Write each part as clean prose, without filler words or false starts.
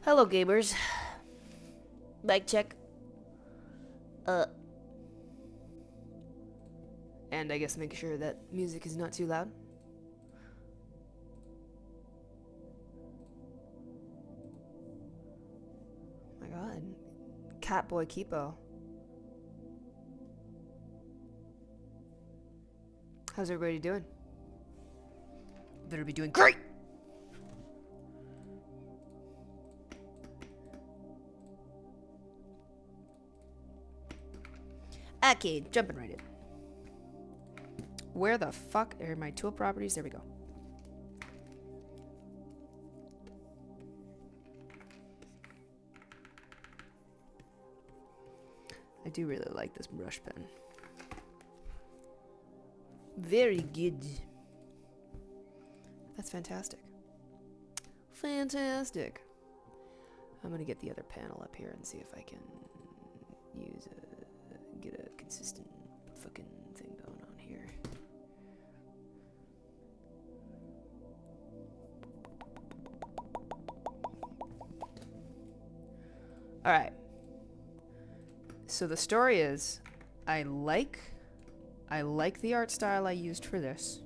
Hello, gamers. Mic check. And I guess make sure that music is not too loud. Oh my god. Catboy Kipo. How's everybody doing? Better be doing great! Okay, jumping right in. Where the fuck are my tool properties? There we go. I do really like this brush pen. Very good. That's fantastic. Fantastic. I'm gonna get the other panel up here and see if I can get a consistent fucking thing going on here. Alright. So the story is, I like the art style I used for this.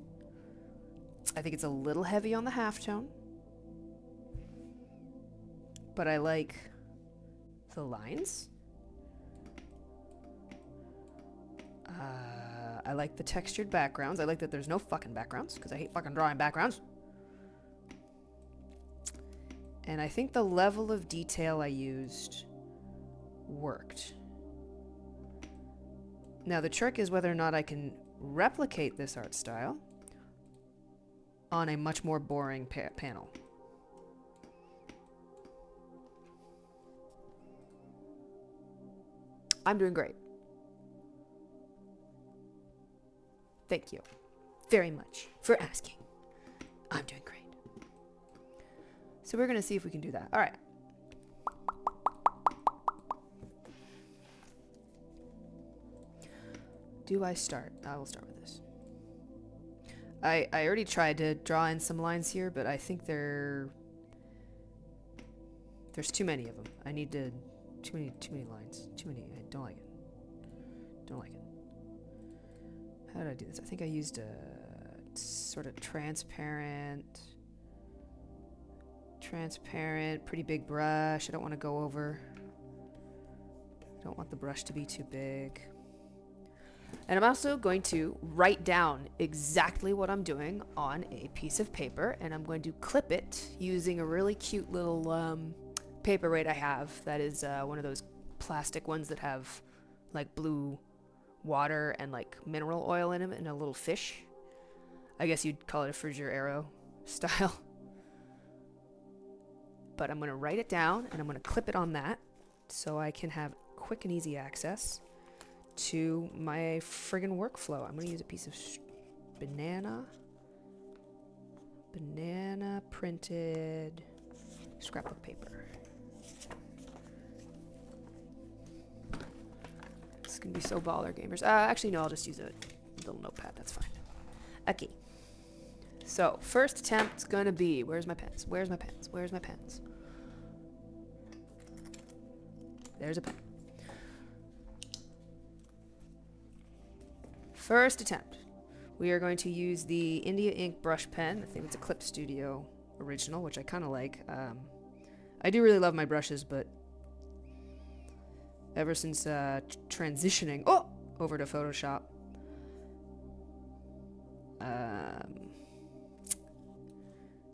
I think it's a little heavy on the halftone. But I like the lines. I like the textured backgrounds. I like that there's no fucking backgrounds, because I hate fucking drawing backgrounds. And I think the level of detail I used worked. Now the trick is whether or not I can replicate this art style on a much more boring panel. I'm doing great. Thank you very much for asking. I'm doing great. So we're going to see if we can do that. All right. Do I start? I will start with this. I already tried to draw in some lines here, but I think there's too many of them. I need to too many lines. Too many. I don't like it. Don't like it. How did I do this? I think I used a sort of transparent, pretty big brush. I don't want to go over. I don't want the brush to be too big. And I'm also going to write down exactly what I'm doing on a piece of paper, and I'm going to clip it using a really cute little paperweight I have that is one of those plastic ones that have like blue water and like mineral oil in them and a little fish. I guess you'd call it a F.E.A.R arrow style. But I'm going to write it down and I'm going to clip it on that so I can have quick and easy access to my friggin' workflow. I'm going to use a piece of banana printed scrapbook paper. It's going to be so baller, gamers. Actually, no, I'll just use a little notepad. That's fine. Okay. So, first attempt's going to be... Where's my pens? Where's my pens? Where's my pens? There's a pen. First attempt. We are going to use the India ink brush pen. I think it's a Clip Studio original, which I kind of like. I do really love my brushes, but ever since transitioning over to Photoshop,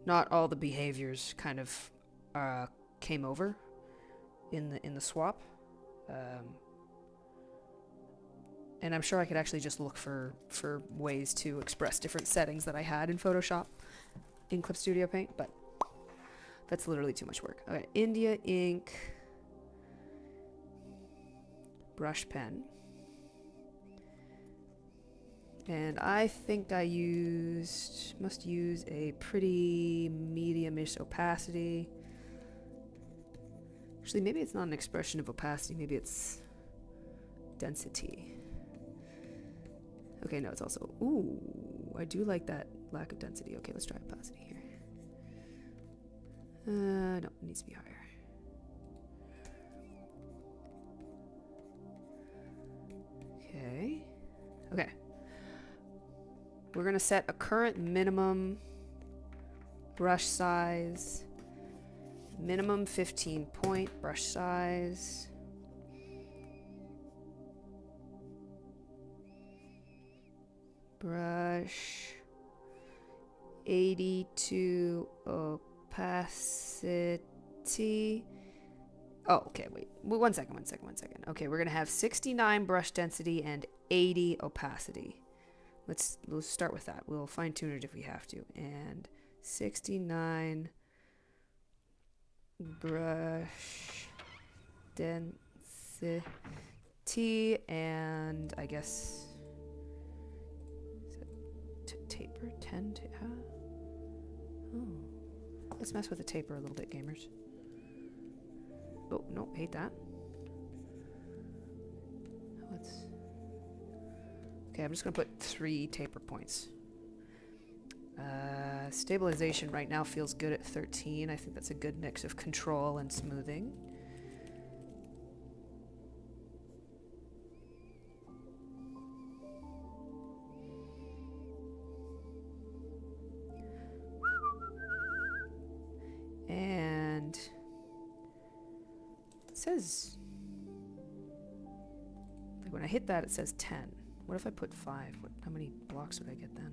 not all the behaviors kind of came over in the swap. And I'm sure I could actually just look for ways to express different settings that I had in Photoshop in Clip Studio Paint, but that's literally too much work. Okay, India ink brush pen. And I think I must use a pretty medium-ish opacity. Actually, maybe it's not an expression of opacity, maybe it's density. Okay, no, it's also... Ooh, I do like that lack of density. Okay, let's try opacity here. No, it needs to be higher. Okay. We're going to set a current minimum brush size. Minimum 15 point brush size. Brush. 82 opacity. Oh, okay, wait. One second. Okay, we're going to have 69 brush density and 80 opacity. Let's start with that. We'll fine tune it if we have to. And 69 brush density, and I guess taper 10 to oh, let's mess with the taper a little bit, gamers. Oh no, hate that. Okay, I'm just gonna put 3 taper points. Stabilization right now feels good at 13. I think that's a good mix of control and smoothing. And it says, like when I hit that, it says 10. What if I put 5? How many blocks would I get then?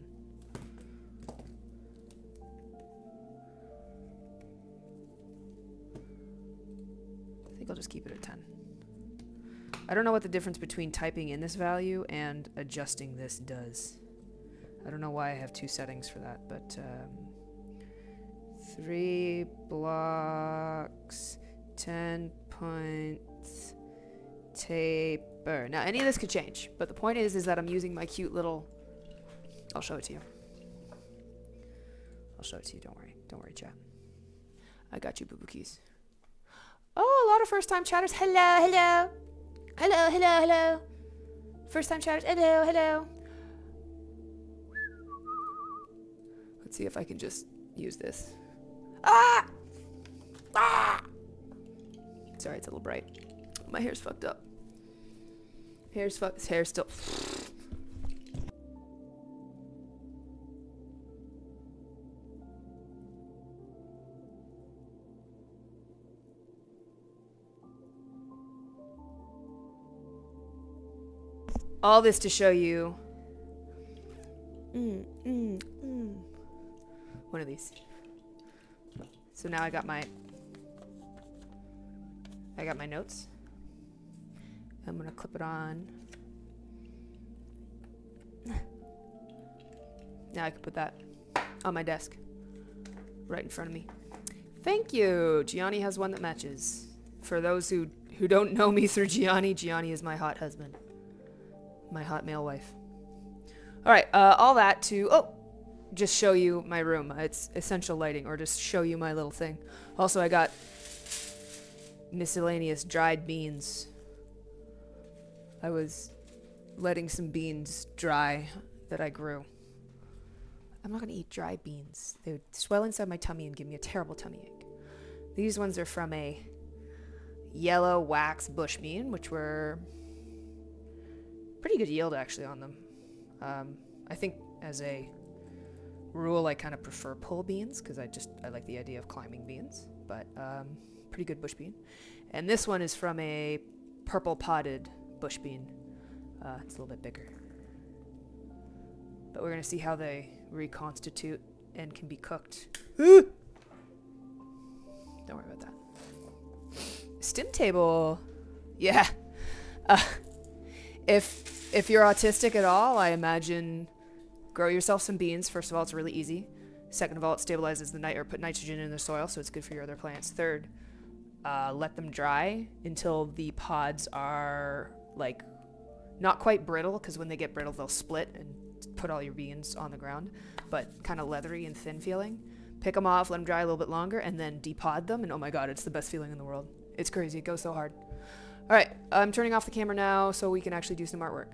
I think I'll just keep it at 10. I don't know what the difference between typing in this value and adjusting this does. I don't know why I have 2 settings for that, but 3 blocks, 10 points, taper. Now, any of this could change, but the point is that I'm using my cute little... I'll show it to you. Don't worry, chat. I got you, boo-boo keys. Oh, a lot of first-time chatters. Hello. First-time chatters. Hello. Let's see if I can just use this. Ah! Sorry, it's a little bright. My hair's fucked up. Hair's still... All this to show you... One of these. So now I got my notes. I'm gonna clip it on. Now I can put that on my desk, right in front of me. Thank you. Gianni has one that matches. For those who don't know me through Gianni is my hot husband, my hot male wife. All right, all that to just show you my room. It's essential lighting, or just show you my little thing. Also, I got miscellaneous dried beans. I was letting some beans dry that I grew. I'm not gonna eat dry beans. They would swell inside my tummy and give me a terrible tummy ache. These ones are from a yellow wax bush bean, which were pretty good yield actually on them. I think as a rule, I kind of prefer pull beans because I like the idea of climbing beans, but pretty good bush bean. And this one is from a purple potted bush bean. It's a little bit bigger. But we're going to see how they reconstitute and can be cooked. Don't worry about that. Stim table. Yeah. If you're autistic at all, I imagine grow yourself some beans. First of all, it's really easy. Second of all, it stabilizes put nitrogen in the soil, so it's good for your other plants. Third, let them dry until the pods are like not quite brittle, because when they get brittle, they'll split and put all your beans on the ground, but kind of leathery and thin feeling. Pick them off, let them dry a little bit longer, and then depod them, and oh my god, it's the best feeling in the world. It's crazy. It goes so hard. All right, I'm turning off the camera now so we can actually do some artwork.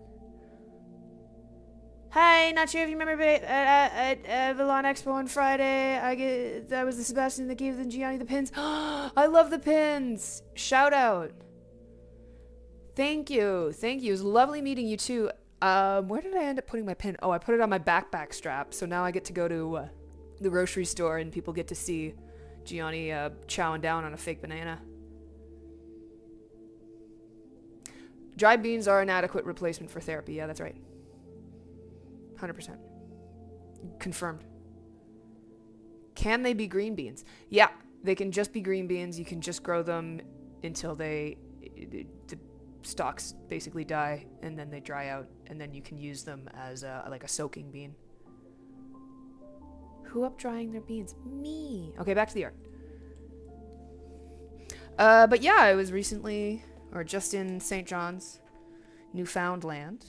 Hi, not sure if you remember, but at Villan Expo on Friday, that was the Sebastian that gave the Gianni the pins. I love the pins. Shout out. Thank you. It was lovely meeting you too. Where did I end up putting my pin? Oh, I put it on my backpack strap. So now I get to go to the grocery store and people get to see Gianni chowing down on a fake banana. Dried beans are an adequate replacement for therapy. Yeah, that's right. 100%. Confirmed. Can they be green beans? Yeah, they can just be green beans. You can just grow them until the stalks basically die, and then they dry out, and then you can use them as like a soaking bean. Who up drying their beans? Me. Okay, back to the art. But yeah, I was recently, or just in St. John's, Newfoundland,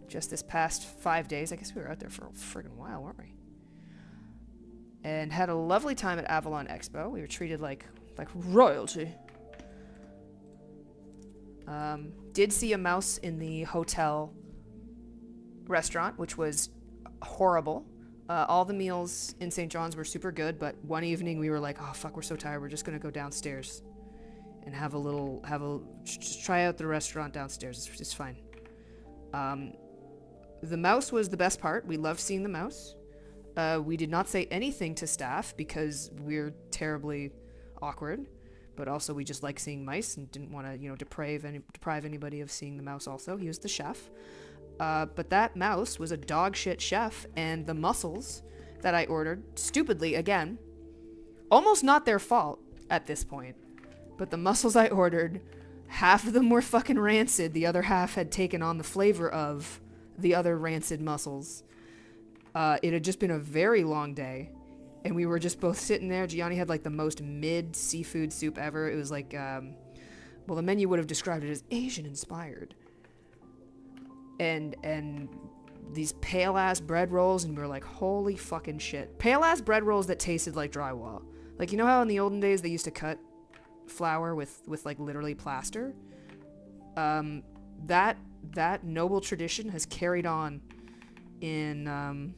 just this past 5 days. I guess we were out there for a friggin' while, weren't we? And had a lovely time at Avalon Expo. We were treated like royalty. Did see a mouse in the hotel restaurant, which was horrible. All the meals in St. John's were super good, but one evening we were like, oh fuck, we're so tired, we're just gonna go downstairs and just try out the restaurant downstairs. It's fine. The mouse was the best part. We loved seeing the mouse. We did not say anything to staff because we're terribly awkward, but also we just like seeing mice and didn't want to, deprive anybody of seeing the mouse also. He was the chef. But that mouse was a dog shit chef, and the mussels that I ordered, stupidly, again, almost not their fault at this point, but the mussels I ordered, half of them were fucking rancid, the other half had taken on the flavor of the other rancid mussels. It had just been a very long day, and we were just both sitting there. Gianni had like the most mid seafood soup ever. It was like, well, the menu would have described it as Asian inspired. And these pale ass bread rolls, and we were like, holy fucking shit. Pale ass bread rolls that tasted like drywall. Like, you know how in the olden days they used to cut flour with like literally plaster? That noble tradition has carried on in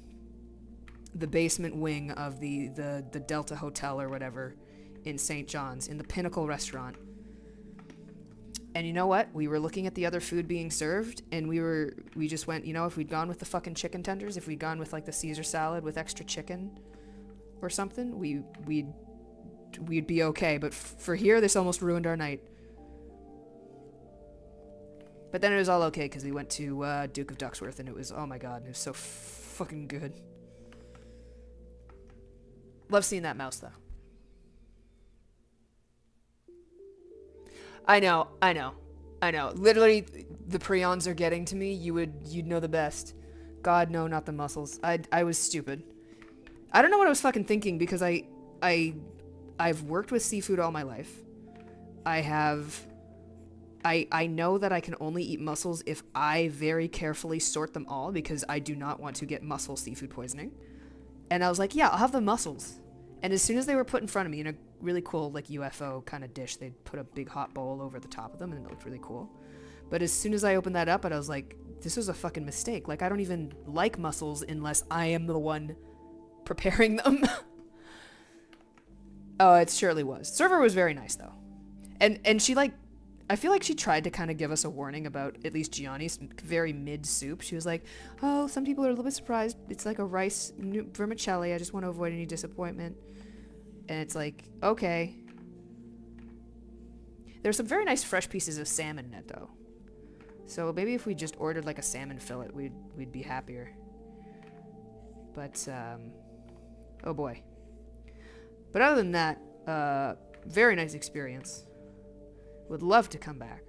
the basement wing of the Delta Hotel or whatever in St. John's, in the Pinnacle restaurant. And you know what? We were looking at the other food being served, and we just went, if we'd gone with the fucking chicken tenders, if we'd gone with like the Caesar salad with extra chicken or something, we'd be okay. But for here, this almost ruined our night. But then it was all okay because we went to Duke of Ducksworth, and it was, oh my god, it was so fucking good. Love seeing that mouse, though. I know. Literally, the prions are getting to me. You'd know the best. God, no, not the mussels. I was stupid. I don't know what I was fucking thinking because I've worked with seafood all my life. I know that I can only eat mussels if I very carefully sort them all because I do not want to get mussel seafood poisoning. And I was like, yeah, I'll have the mussels. And as soon as they were put in front of me in a really cool like UFO kind of dish, they'd put a big hot bowl over the top of them and it looked really cool. But as soon as I opened that up, I was like, this was a fucking mistake. Like, I don't even like mussels unless I am the one preparing them. Oh, it surely was. Server was very nice though. And she I feel like she tried to kind of give us a warning about at least Gianni's very mid soup. She was like, oh, some people are a little bit surprised. It's like a rice vermicelli. I just want to avoid any disappointment. And it's like, okay. There's some very nice fresh pieces of salmon in it though. So maybe if we just ordered like a salmon fillet, we'd be happier. But, oh boy. But other than that, very nice experience. Would love to come back.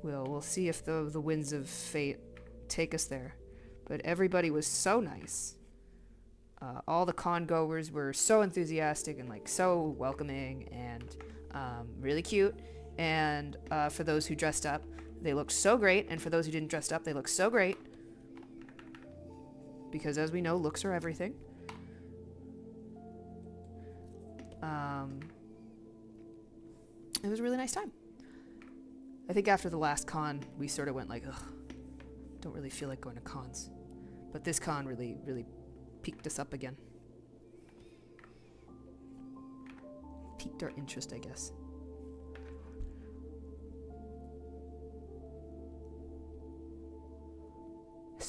We'll see if the winds of fate take us there. But everybody was so nice. All the con goers were so enthusiastic and like so welcoming and really cute. And for those who dressed up, they looked so great. And for those who didn't dress up, they looked so great. Because as we know, looks are everything. It was a really nice time. I think after the last con, we sort of went like, ugh, don't really feel like going to cons. But this con really, really piqued us up again. Piqued our interest, I guess.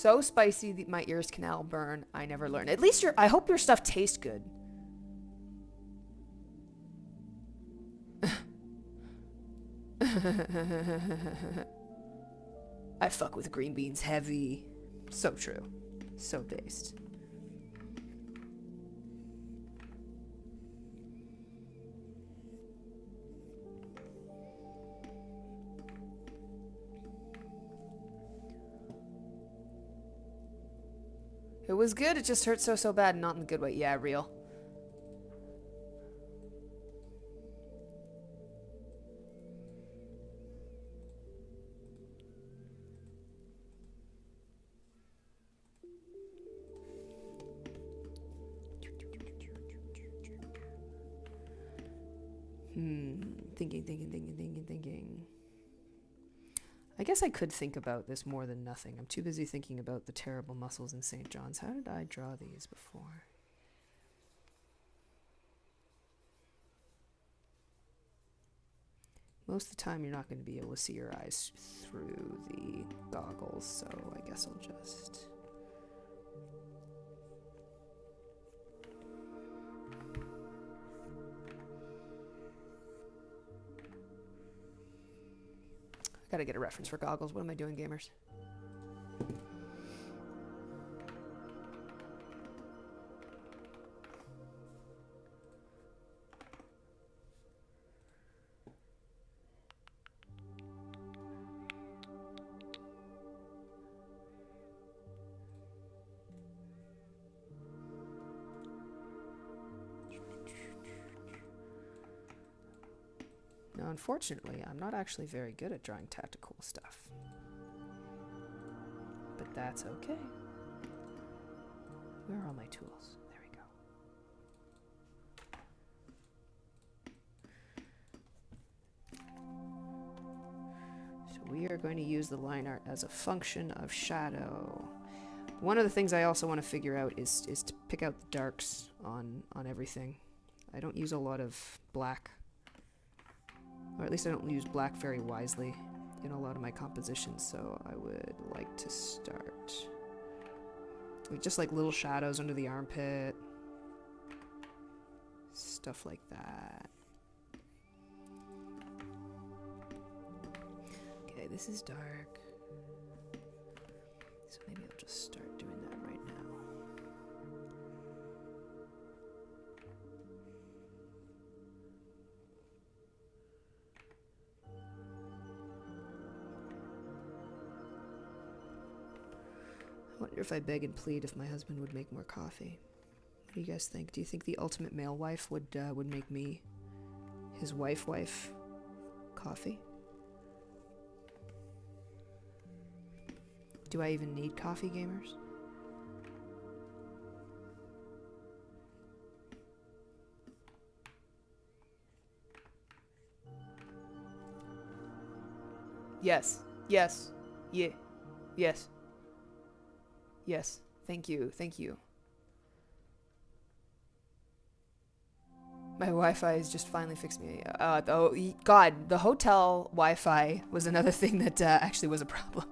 so spicy that my ears can now burn. I never learn. At least I hope your stuff tastes good. I fuck with green beans heavy. So true. So based. It was good, it just hurt so bad, not in the good way. Yeah, real. Thinking. I guess I could think about this more than nothing. I'm too busy thinking about the terrible muscles in St. John's. How did I draw these before? Most of the time you're not going to be able to see your eyes through the goggles, so I guess I'll just... Gotta get a reference for goggles. What am I doing, gamers? Now, unfortunately, I'm not actually very good at drawing tactical stuff. But that's okay. Where are all my tools? There we go. So we are going to use the line art as a function of shadow. One of the things I also want to figure out is to pick out the darks on everything. I don't use a lot of black. Or at least I don't use black very wisely in a lot of my compositions, so I would like to start with just like little shadows under the armpit. Stuff like that. Okay, this is dark. So maybe I'll just start doing that right now. I wonder if I beg and plead if my husband would make more coffee. What do you guys think? Do you think the ultimate male wife would make me, his wife, coffee? Do I even need coffee, gamers? Yes. Yes. Yeah. Yes. Yes. Thank you. Thank you. My Wi-Fi has just finally fixed me. Oh, God, the hotel Wi-Fi was another thing that actually was a problem.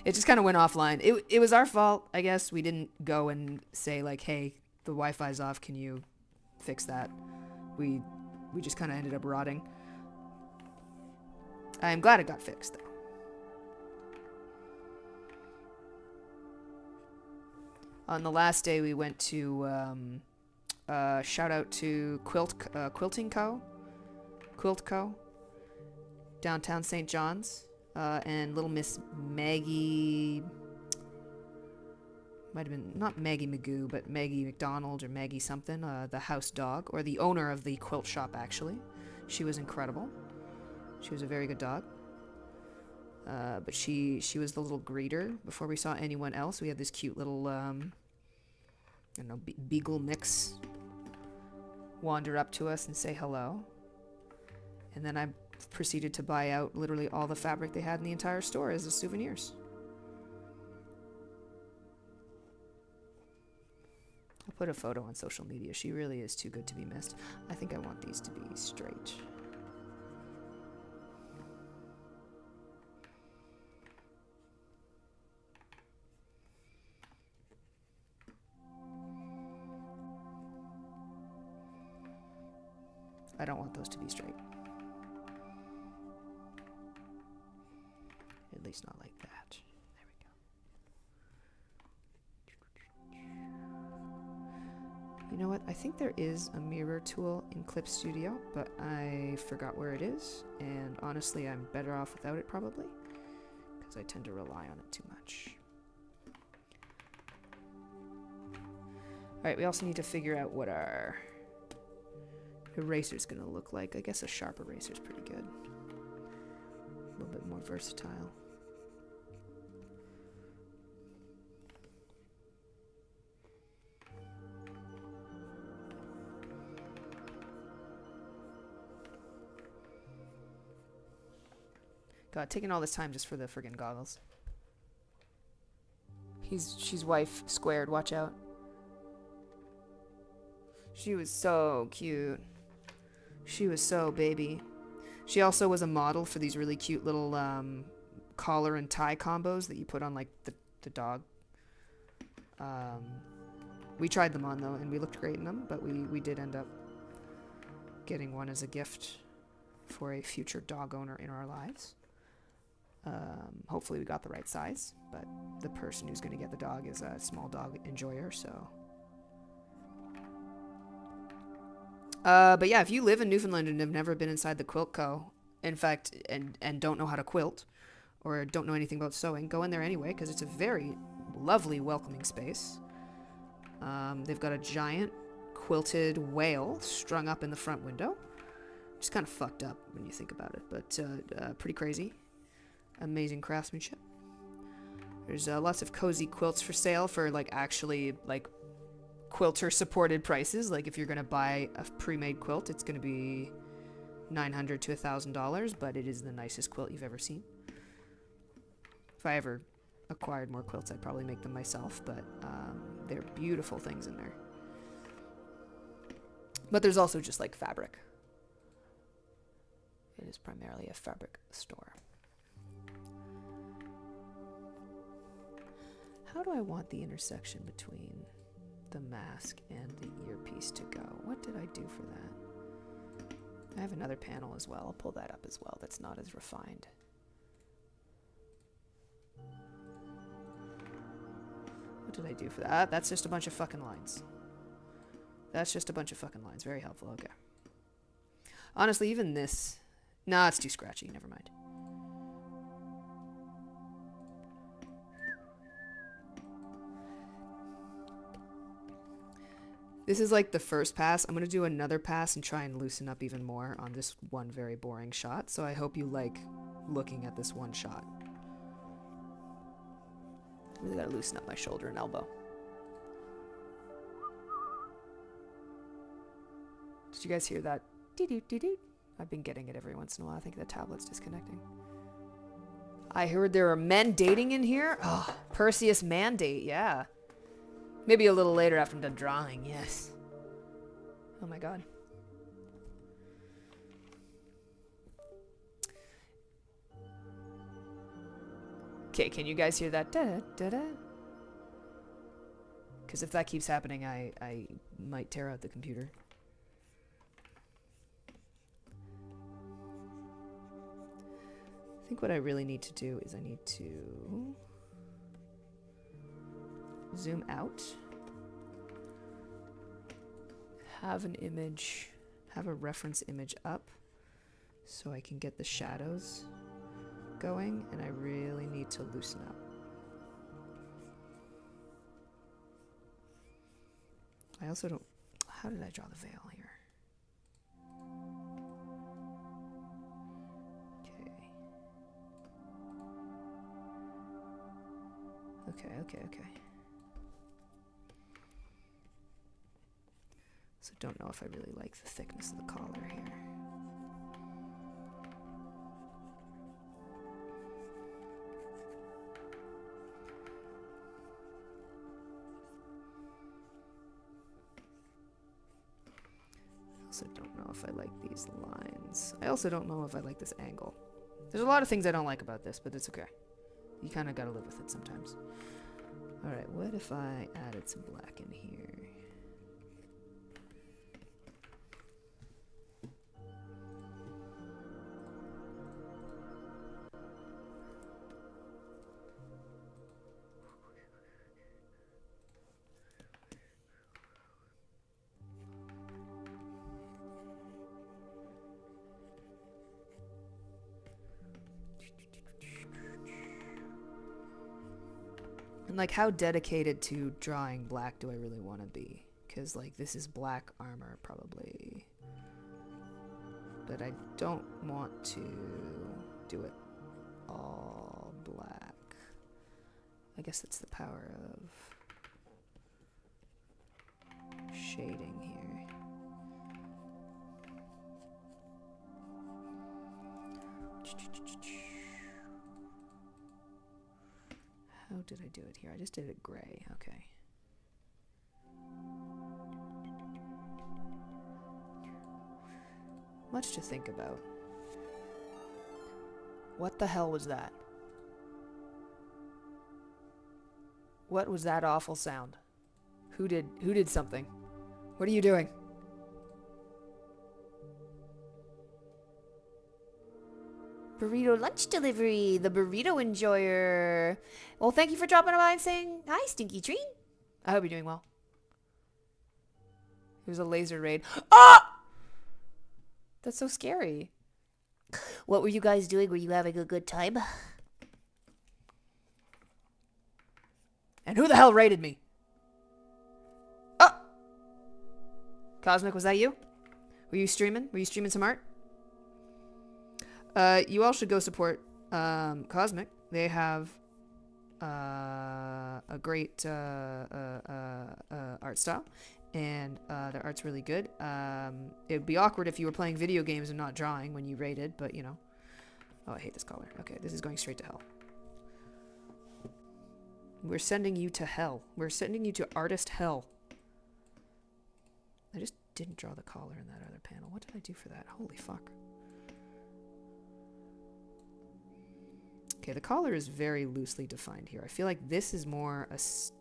It just kind of went offline. It was our fault, I guess. We didn't go and say, like, hey, the Wi-Fi's off. Can you fix that? We just kind of ended up rotting. I'm glad it got fixed, though. On the last day, we went to, shout out to Quilting Co. Quilt Co. Downtown St. John's. And little Miss Maggie, might have been, not Maggie Magoo, but Maggie McDonald or Maggie something, the house dog, or the owner of the quilt shop, actually. She was incredible. She was a very good dog. But she was the little greeter before we saw anyone else. We had this cute little, I don't know, beagle mix wander up to us and say hello. And then I proceeded to buy out literally all the fabric they had in the entire store as souvenirs. I'll put a photo on social media. She really is too good to be missed. I think I want these to be straight. I don't want those to be straight. At least not like that. There we go. You know what? I think there is a mirror tool in Clip Studio, but I forgot where it is. And honestly, I'm better off without it probably, because I tend to rely on it too much. Alright, we also need to figure out what our eraser's gonna look like. I guess a sharp eraser's pretty good. A little bit more versatile. God, taking all this time just for the friggin' goggles. She's wife squared, watch out. She was so cute. She was so baby. She also was a model for these really cute little collar and tie combos that you put on like the dog. We tried them on though, and we looked great in them, but we did end up getting one as a gift for a future dog owner in our lives. Hopefully we got the right size, but the person who's going to get the dog is a small dog enjoyer, so... but yeah, if you live in Newfoundland and have never been inside the Quilt Co., in fact, and don't know how to quilt, or don't know anything about sewing, go in there anyway, because it's a very lovely, welcoming space. They've got a giant quilted whale strung up in the front window. Just kind of fucked up when you think about it, but pretty crazy. Amazing craftsmanship. There's lots of cozy quilts for sale for, like, actually, like, quilter supported prices. Like if you're gonna buy a pre-made quilt, it's gonna be $900 to $1,000, but it is the nicest quilt you've ever seen. If I ever acquired more quilts, I'd probably make them myself, but they're beautiful things in there. But there's also just like fabric. It is primarily a fabric store. How do I want the intersection between the mask and the earpiece to go? What did I do for that? I have another panel as well. I'll pull that up as well. That's not as refined. What did I do for that? That's just a bunch of fucking lines. That's just a bunch of fucking lines. Very helpful. Okay. Honestly, even this... Nah, it's too scratchy. Never mind. This is like the first pass. I'm going to do another pass and try and loosen up even more on this one very boring shot. So I hope you like looking at this one shot. Really got to loosen up my shoulder and elbow. Did you guys hear that? Dee-doo-dee-doo. I've been getting it every once in a while. I think the tablet's disconnecting. I heard there are men dating in here. Oh, Perseus mandate, yeah. Maybe a little later after I'm done drawing, yes. Oh my god. Okay, can you guys hear that? Da-da-da-da? Because if that keeps happening, I might tear out the computer. I think what I really need to do is I need to... zoom out, have an image, have a reference image up so I can get the shadows going, and I really need to loosen up. I also don't... How did I draw the veil here? Okay. So don't know if I really like the thickness of the collar here. I also don't know if I like these lines. I also don't know if I like this angle. There's a lot of things I don't like about this, but it's okay. You kind of gotta live with it sometimes. Alright, what if I added some black in here? like, how dedicated to drawing black do I really want to be? Because, like, this is black armor, probably. But I don't want to do it all black. I guess that's the power of shading here. How did I do it here? I just did it gray. Okay. Much to think about. What the hell was that? What was that awful sound? Who did something? What are you doing? Burrito lunch delivery, the burrito enjoyer. Well, thank you for dropping by and saying hi, Stinky Tree. I hope you're doing well. It was a laser raid. Ah! That's so scary. What were you guys doing? Were you having a good time? And who the hell raided me? Oh! Cosmic, was that you? Were you streaming? Were you streaming some art? You all should go support Cosmic. They have a great art style, and their art's really good. It would be awkward if you were playing video games and not drawing when you raided, but you know. Oh, I hate this color. Okay, this is going straight to hell. We're sending you to hell. We're sending you to artist hell. I just didn't draw the collar in that other panel. What did I do for that? Holy fuck. Okay, the collar is very loosely defined here. I feel like this is more a... It's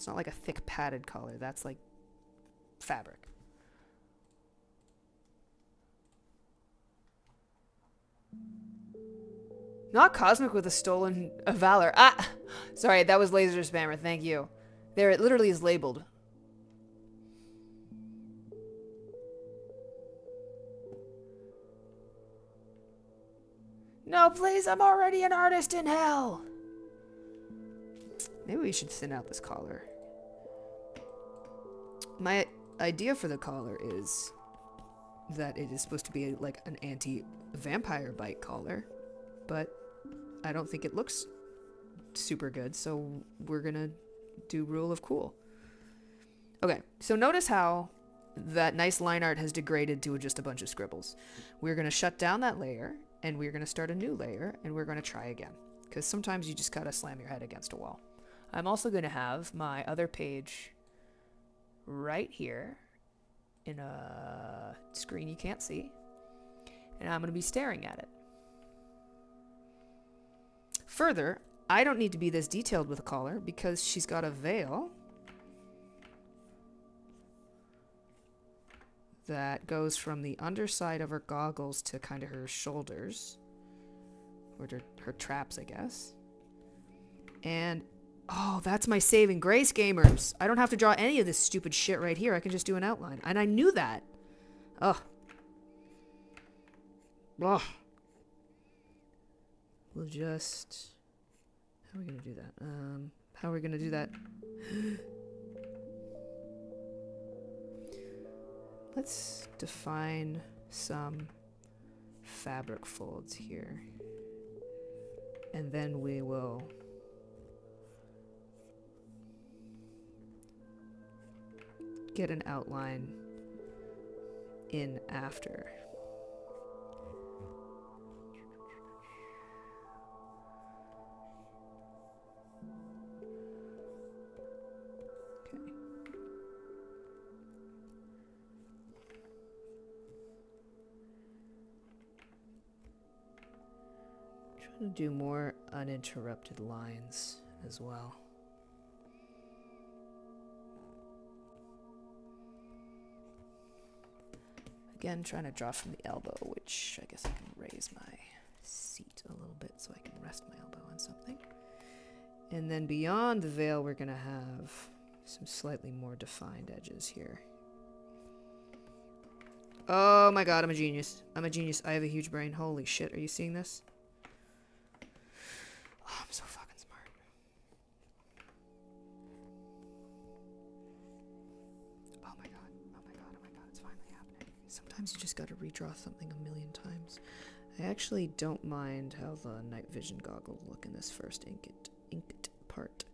not like a thick padded collar. That's like fabric. Not Cosmic with a stolen valor. Ah! Sorry, that was Laser Spammer. Thank you. There, it literally is labeled. No, please, I'm already an artist in hell. Maybe we should thin out this collar. My idea for the collar is that it is supposed to be like an anti-vampire bite collar, but I don't think it looks super good, so we're gonna do rule of cool. Okay, so notice how that nice line art has degraded to just a bunch of scribbles. We're gonna shut down that layer, and we're gonna start a new layer, and we're gonna try again. Because sometimes you just gotta slam your head against a wall. I'm also gonna have my other page right here in a screen you can't see, and I'm gonna be staring at it. Further, I don't need to be this detailed with a collar because she's got a veil that goes from the underside of her goggles to kind of her shoulders, or her traps, I guess. And oh, that's my saving grace, gamers. I don't have to draw any of this stupid shit right here. I can just do an outline, and I knew that. Ugh. Ugh. We'll just... How are we gonna do that? How are we gonna do that? Let's define some fabric folds here. And then we will get an outline in after. To do more uninterrupted lines as well. Again, trying to draw from the elbow, which I guess I can raise my seat a little bit so I can rest my elbow on something. And then beyond the veil, we're gonna have some slightly more defined edges here. Oh my god, I'm a genius. I'm a genius. I have a huge brain. Holy shit, are you seeing this? Oh, I'm so fucking smart. Oh my god, oh my god, oh my god, it's finally happening. Sometimes you just gotta redraw something a million times. I actually don't mind how the night vision goggles look in this first inked part.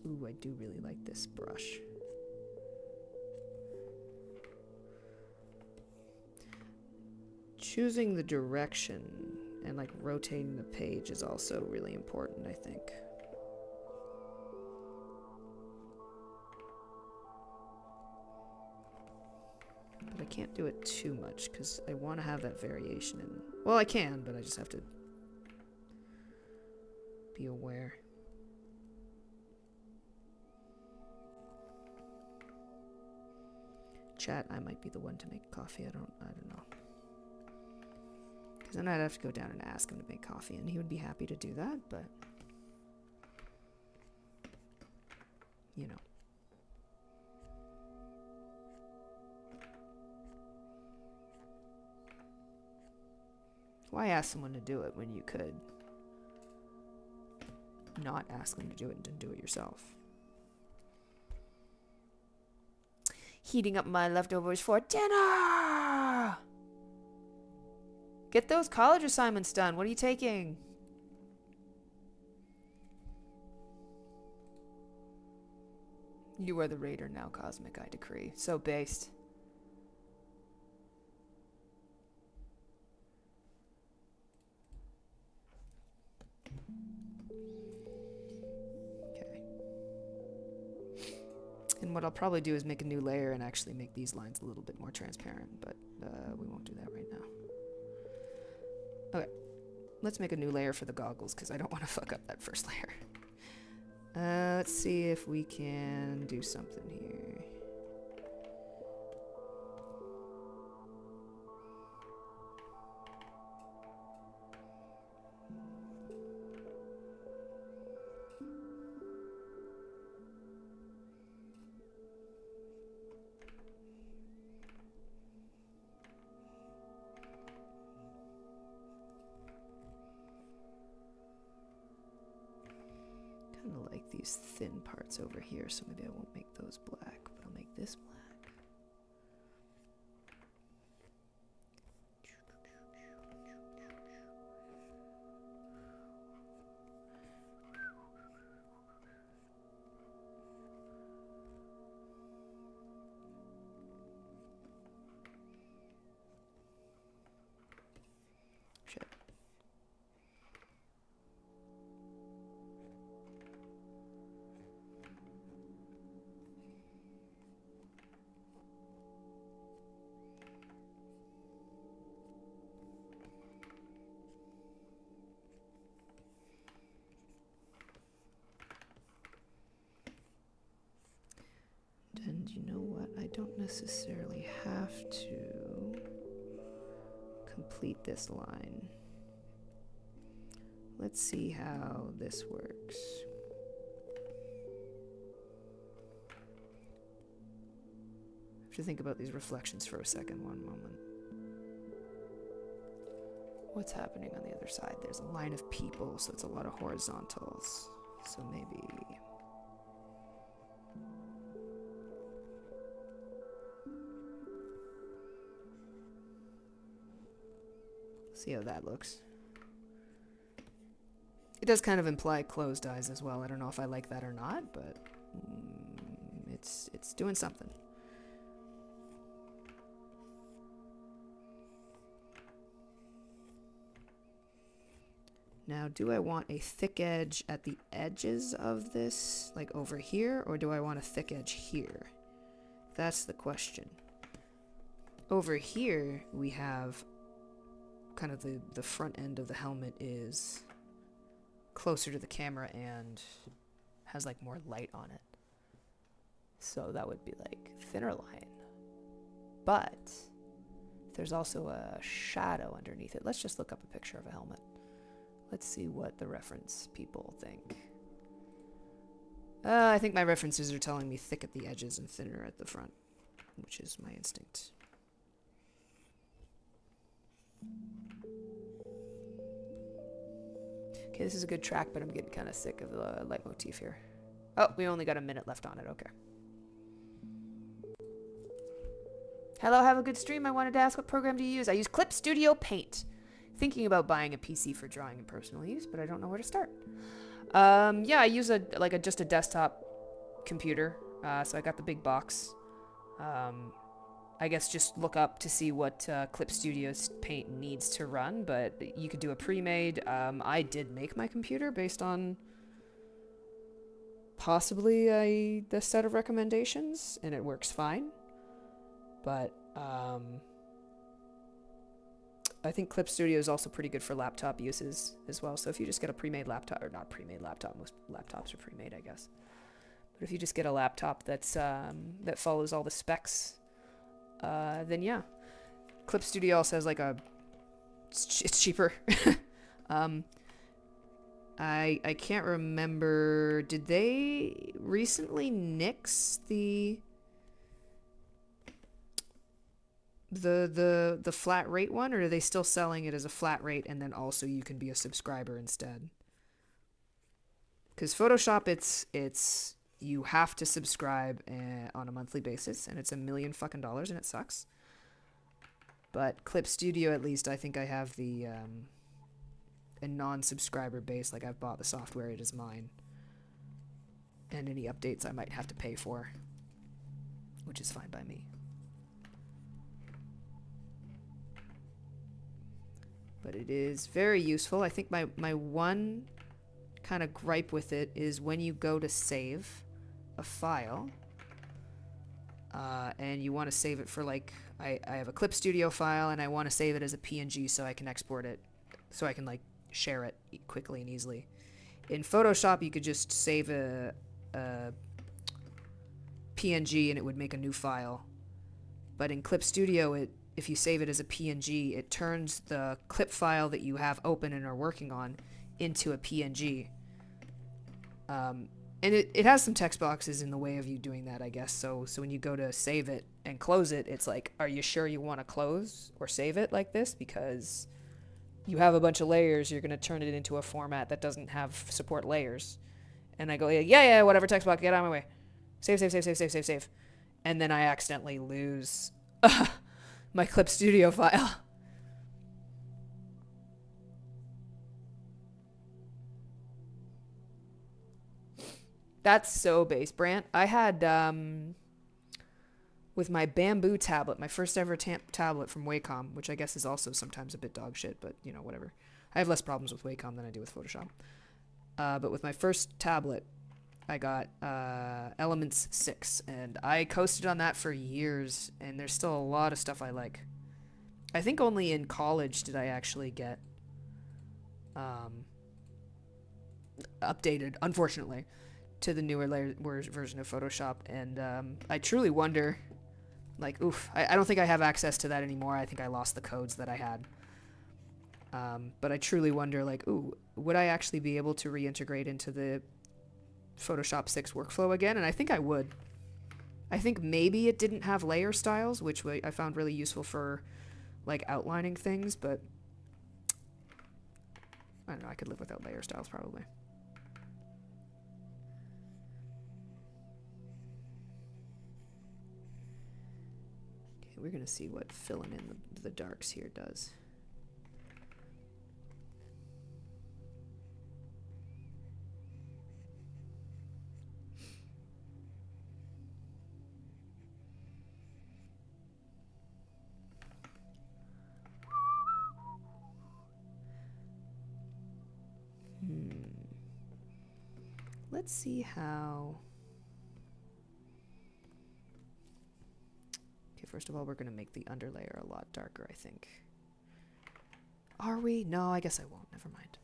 Ooh, I do really like this brush. Choosing the direction and like rotating the page is also really important, I think. But I can't do it too much because I want to have that variation in. Well, I can, but I just have to be aware. Chat, I might be the one to make coffee. I don't know. Because then I'd have to go down and ask him to make coffee, and he would be happy to do that, but you know. Why ask someone to do it when you could not ask them to do it and do it yourself? Heating up my leftovers for dinner! Get those college assignments done. What are you taking? You are the raider now, Cosmic, I decree. So based. Okay. And what I'll probably do is make a new layer and actually make these lines a little bit more transparent, but we won't do that right now. Okay. Let's make a new layer for the goggles because I don't want to fuck up that first layer. Let's see if we can do something here. Kind of like these thin parts over here, so maybe I won't make those black, but I'll make this black. Shit. And you know what? I don't necessarily have to complete this line. Let's see how this works. I have to think about these reflections for a second. One moment. What's happening on the other side? There's a line of people, so it's a lot of horizontals. So maybe... see how that looks. It does kind of imply closed eyes as well. I don't know if I like that or not, but it's doing something. Now, do I want a thick edge at the edges of this, like over here, or do I want a thick edge here? That's the question. Over here, we have kind of the front end of the helmet is closer to the camera and has like more light on it. So that would be like thinner line. But there's also a shadow underneath it. Let's just look up a picture of a helmet. Let's see what the reference people think. I think my references are telling me thick at the edges and thinner at the front, which is my instinct. Okay, this is a good track, but I'm getting kind of sick of the leitmotif here. Oh, we only got a minute left on it. Okay. Hello, have a good stream. I wanted to ask, what program do you use? I use Clip Studio Paint. Thinking about buying a PC for drawing and personal use, but I don't know where to start. Yeah, I use just a desktop computer. So I got the big box. I guess just look up to see what Clip Studio's Paint needs to run, but you could do a pre-made. I did make my computer based on possibly the set of recommendations, and it works fine. But I think Clip Studio is also pretty good for laptop uses as well. So if you just get a pre-made laptop, or not pre-made laptop, most laptops are pre-made, I guess. But if you just get a laptop that's that follows all the specs, then yeah. Clip Studio also has it's cheaper. I can't remember. Did they recently nix the flat rate one, or are they still selling it as a flat rate and then also you can be a subscriber instead? Because Photoshop, it's you have to subscribe on a monthly basis, and it's $1 million fucking dollars, and it sucks. But Clip Studio, at least, I think I have a non-subscriber base. Like, I've bought the software; it is mine, and any updates I might have to pay for, which is fine by me. But it is very useful. I think my one kind of gripe with it is when you go to save a file, and you want to save it for, like, I have a Clip Studio file and I want to save it as a PNG so I can export it, so I can, like, share it quickly and easily. In Photoshop, you could just save a PNG and it would make a new file. But in Clip Studio, if you save it as a PNG, it turns the clip file that you have open and are working on into a PNG. And it has some text boxes in the way of you doing that, I guess. So when you go to save it and close it, it's like, are you sure you want to close or save it like this? Because you have a bunch of layers, you're going to turn it into a format that doesn't have support layers. And I go, yeah, whatever, text box, get out of my way. Save. And then I accidentally lose my Clip Studio file. That's so base, Brant. I had, with my bamboo tablet, my first ever tablet from Wacom, which I guess is also sometimes a bit dog shit, but, you know, whatever. I have less problems with Wacom than I do with Photoshop. But with my first tablet, I got Elements 6, and I coasted on that for years, and there's still a lot of stuff I like. I think only in college did I actually get updated, unfortunately, to the newer version of Photoshop, and I truly wonder, like, I don't think I have access to that anymore. I think I lost the codes that I had. But I truly wonder, like, would I actually be able to reintegrate into the Photoshop 6 workflow again? And I think I would. I think maybe it didn't have layer styles, which I found really useful for, like, outlining things, but I don't know, I could live without layer styles probably. Okay, we're gonna see what filling in the darks here does. Let's see how... Okay, first of all, we're going to make the underlayer a lot darker, I think. Are we? No, I guess I won't. Never mind.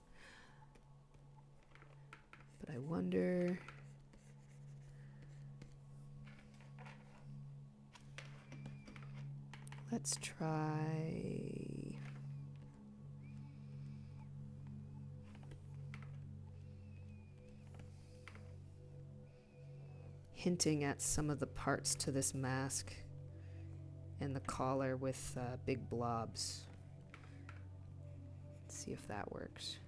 But I wonder... Let's try... hinting at some of the parts to this mask and the collar with big blobs. Let's see if that works.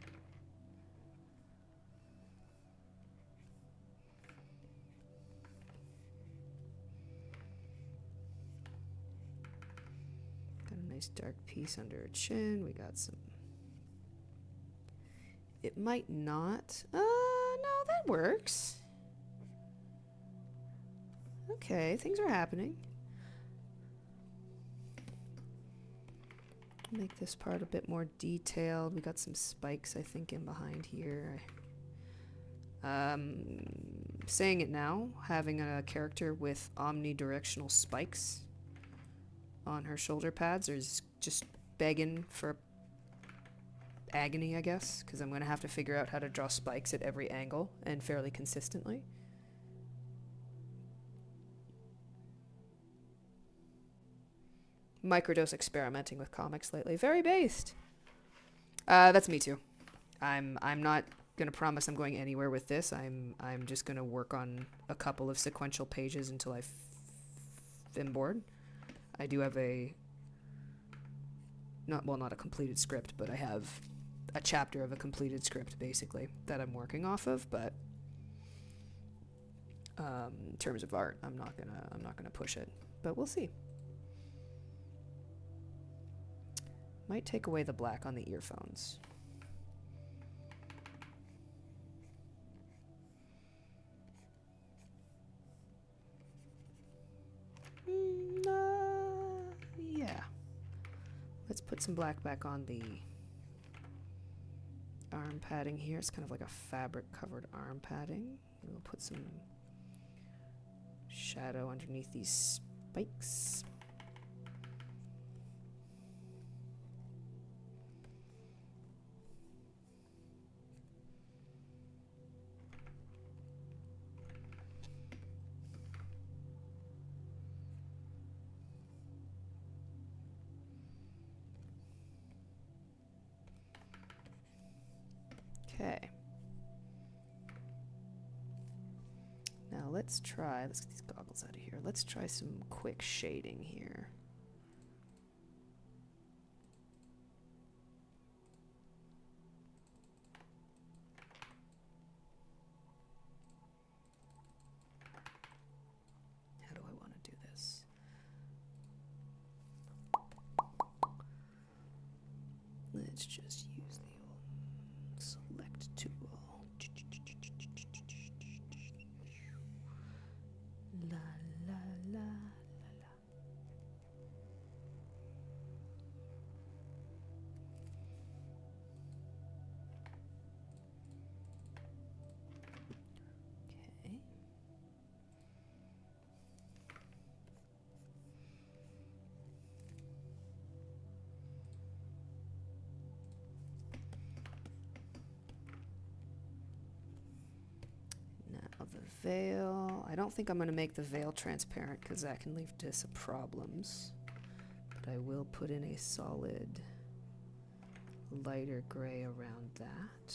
Got a nice dark piece under her chin. We got some... It might not. No, that works. Okay, things are happening. Make this part a bit more detailed. We got some spikes, I think, in behind here. Saying it now, having a character with omnidirectional spikes on her shoulder pads is just begging for agony, I guess, because I'm going to have to figure out how to draw spikes at every angle and fairly consistently. Microdose experimenting with comics lately. Very based. That's me too. I'm not gonna promise I'm going anywhere with this. I'm just gonna work on a couple of sequential pages until I'm bored. I do have a not a completed script, but I have a chapter of a completed script basically that I'm working off of, but in terms of art, I'm not gonna push it. But we'll see. Might take away the black on the earphones. Yeah. Let's put some black back on the arm padding here. It's kind of like a fabric covered arm padding. We'll put some shadow underneath these spikes. Okay. Now let's get these goggles out of here. Let's try some quick shading here. How do I want to do this? Let's just use the old select tool. La la la la la. Okay. Now the veil. I don't think I'm going to make the veil transparent because that can lead to some problems. But I will put in a solid lighter gray around that.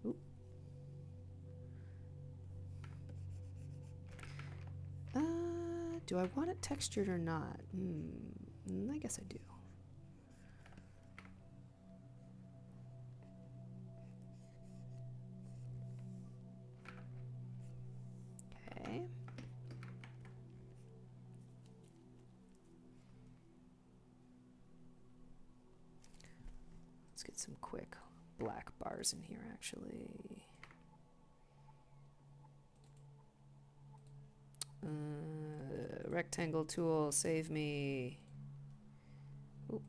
Ooh. Do I want it textured or not? I guess I do. Okay. Let's get some quick black bars in here, actually. Rectangle tool, save me. Ooh.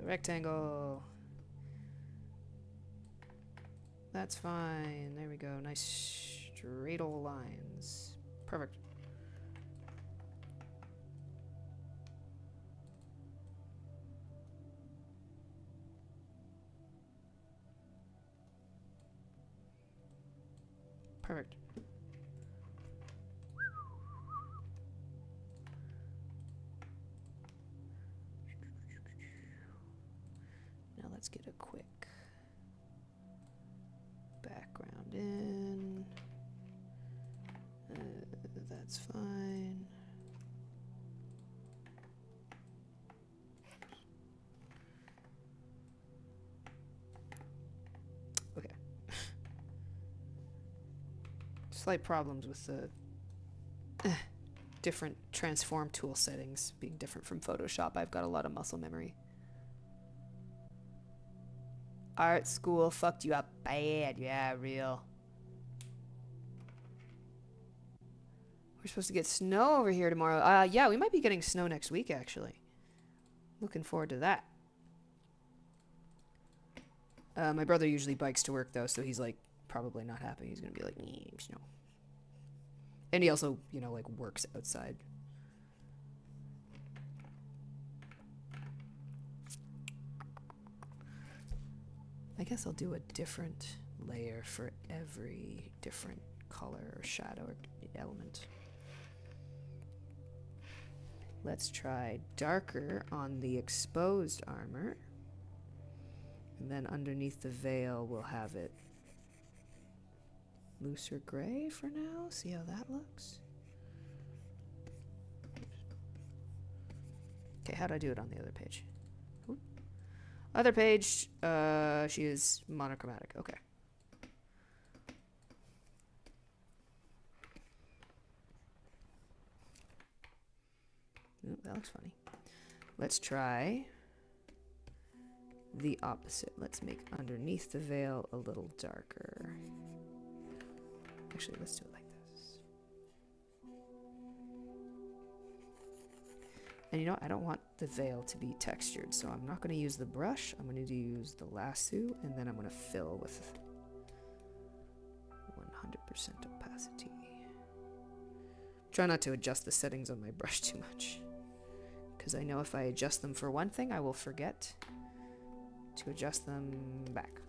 Rectangle. That's fine. There we go. Nice straight old lines. Perfect. Perfect. Now let's get a quick background in. That's fine. Okay. Slight problems with the different transform tool settings being different from Photoshop. I've got a lot of muscle memory. Art school fucked you up bad. Yeah, real. We're supposed to get snow over here tomorrow. Yeah, we might be getting snow next week, actually. Looking forward to that. My brother usually bikes to work, though, so he's, like, probably not happy. He's gonna be like, snow. And he also, you know, like, works outside. I guess I'll do a different layer for every different color or shadow or element. Let's try darker on the exposed armor. And then underneath the veil, we'll have it looser gray for now. See how that looks? Okay, how'd I do it on the other page? Ooh. Other page, she is monochromatic. Okay. Ooh, that looks funny. Let's try the opposite. Let's make underneath the veil a little darker. Actually, let's do it like this. And you know what? I don't want the veil to be textured, so I'm not going to use the brush. I'm going to use the lasso, and then I'm going to fill with 100% opacity. Try not to adjust the settings on my brush too much, because I know if I adjust them for one thing, I will forget to adjust them back.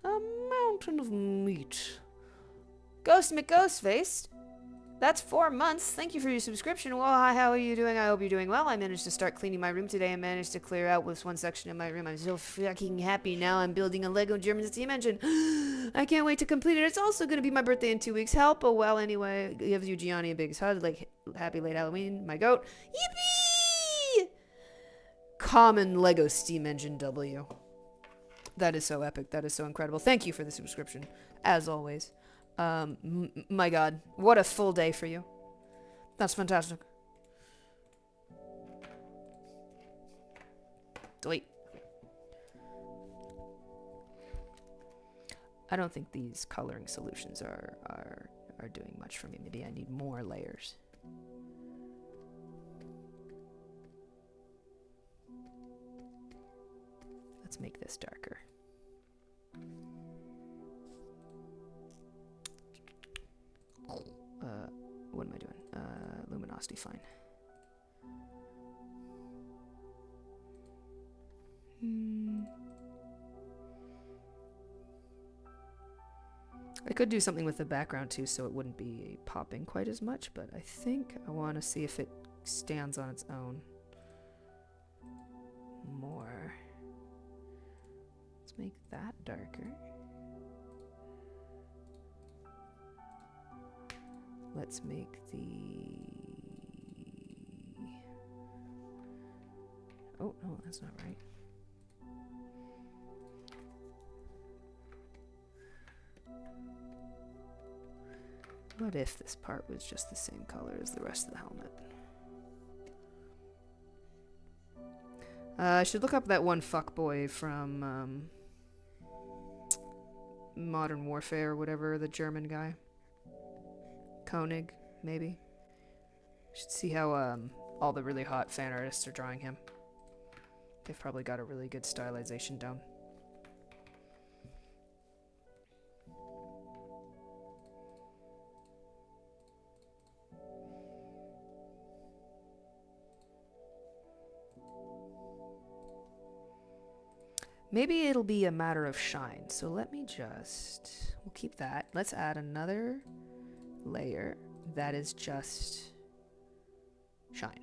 A mountain of meat. Ghost McGhostface. That's 4 months. Thank you for your subscription. Well, hi, how are you doing? I hope you're doing well. I managed to start cleaning my room today and managed to clear out this one section of my room. I'm so fucking happy now. I'm building a Lego German steam engine. I can't wait to complete it. It's also going to be my birthday in 2 weeks. Help. Oh, well, anyway. Gives you Gianni a big hug. Like, happy late Halloween. My goat. Yippee! Common Lego steam engine W. That is so epic. That is so incredible. Thank you for the subscription, as always. My God, what a full day for you. That's fantastic. Delete. I don't think these coloring solutions are doing much for me. Maybe I need more layers. Let's make this darker. What am I doing? Luminosity, fine. I could do something with the background too, so it wouldn't be popping quite as much, but I think I want to see if it stands on its own more. Let's make that darker. Let's make the... Oh, no, that's not right. What if this part was just the same color as the rest of the helmet? I should look up that one fuckboy from Modern Warfare or whatever, the German guy. Koenig, maybe. Should see how all the really hot fan artists are drawing him. They've probably got a really good stylization down. Maybe it'll be a matter of shine. So let me just... We'll keep that. Let's add another layer that is just shine.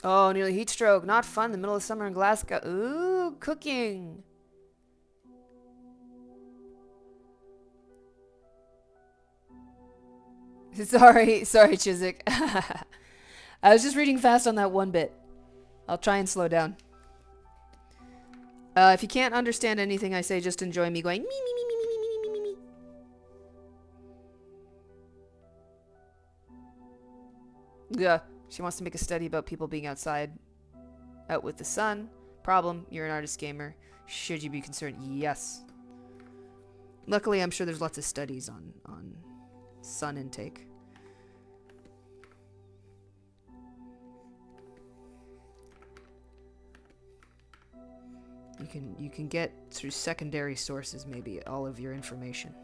Oh, nearly heat stroke. Not fun in the middle of summer in Glasgow. Ooh, cooking. Sorry, Chiswick. I was just reading fast on that one bit. I'll try and slow down. If you can't understand anything I say, just enjoy me going me, me, me, me, me, me, me, me, me. Yeah, she wants to make a study about people being outside, out with the sun. Problem, you're an artist gamer. Should you be concerned? Yes. Luckily, I'm sure there's lots of studies on sun intake. You can get through secondary sources maybe all of your information.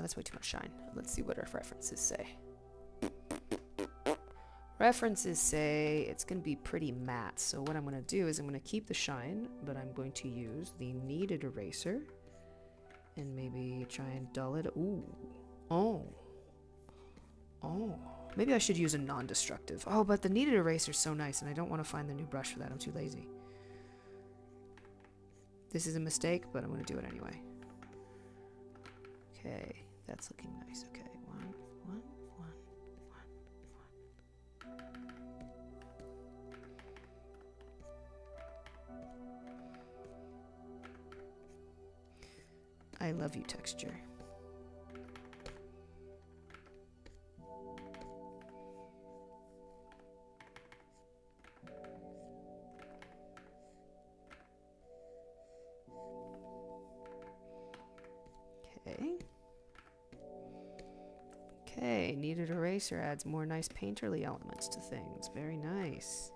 That's way too much shine. Let's see what our references say. References say it's going to be pretty matte. So what I'm going to do is I'm going to keep the shine, but I'm going to use the kneaded eraser and maybe try and dull it. Ooh. Oh. Oh. Maybe I should use a non-destructive. Oh, but the kneaded eraser is so nice, and I don't want to find the new brush for that. I'm too lazy. This is a mistake, but I'm going to do it anyway. Okay, that's looking nice. Okay, one. I love you, texture. Okay, kneaded eraser adds more nice painterly elements to things. Very nice.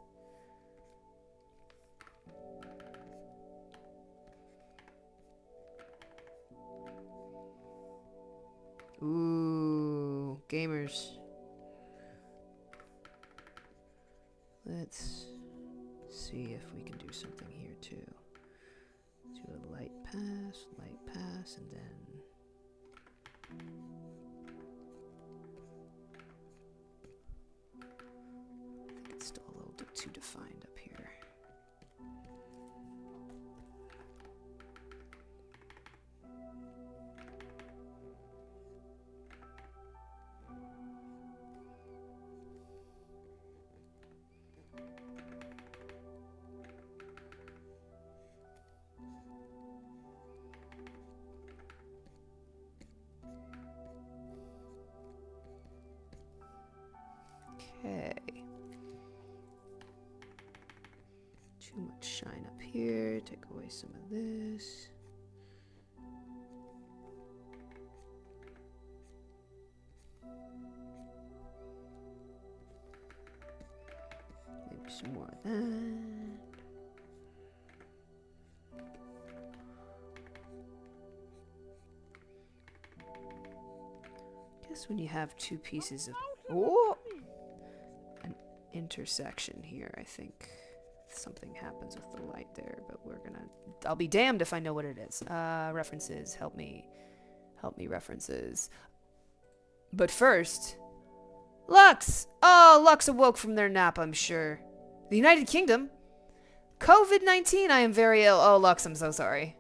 Ooh, gamers. Let's see if we can do something here too. Do a light pass, and then I think it's still a little bit too defined up here. Okay. Too much shine up here. Take away some of this. Maybe some more of that. Guess when you have two pieces of an intersection here, I think something happens with the light there, but I'll be damned if I know what it is. References, help me references. But first, Lux! Oh, Lux awoke from their nap, I'm sure. The United Kingdom? COVID-19, I am very ill. Oh, Lux, I'm so sorry.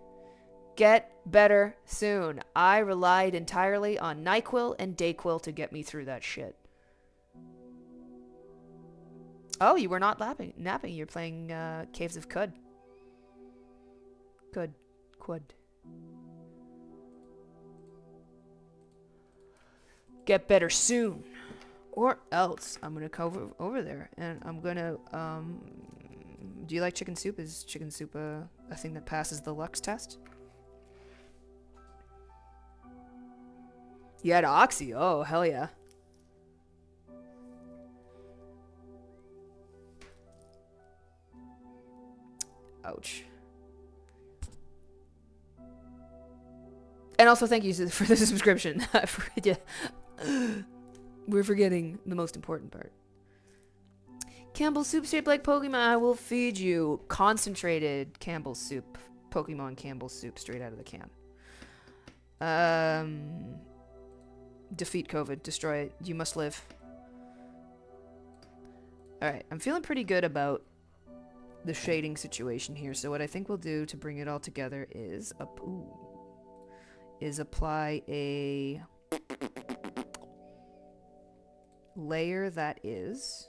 Get better soon. I relied entirely on NyQuil and DayQuil to get me through that shit. Oh, you were not napping. You're playing Caves of Qud. Qud. Get better soon. Or else I'm going to go over there and I'm going to... do you like chicken soup? Is chicken soup a thing that passes the Lux test? You had Oxy. Oh, hell yeah. Ouch. And also thank you for the subscription. We're forgetting the most important part. Campbell's soup shaped like Pokemon. I will feed you concentrated Campbell's soup. Pokemon Campbell's soup straight out of the can. Defeat COVID. Destroy it. You must live. Alright, I'm feeling pretty good about the shading situation here. So what I think we'll do to bring it all together is apply a layer that is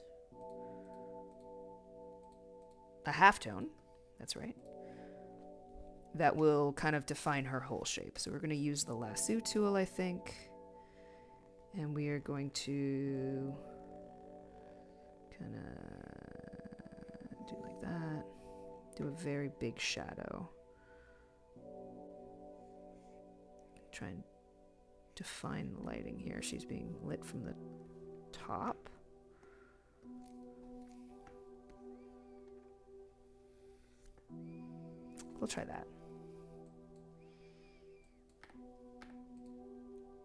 a halftone. That's right. That will kind of define her whole shape. So we're going to use the lasso tool, I think. And we are going to kind of do like that. Do a very big shadow. Try and define the lighting here. She's being lit from the top. We'll try that.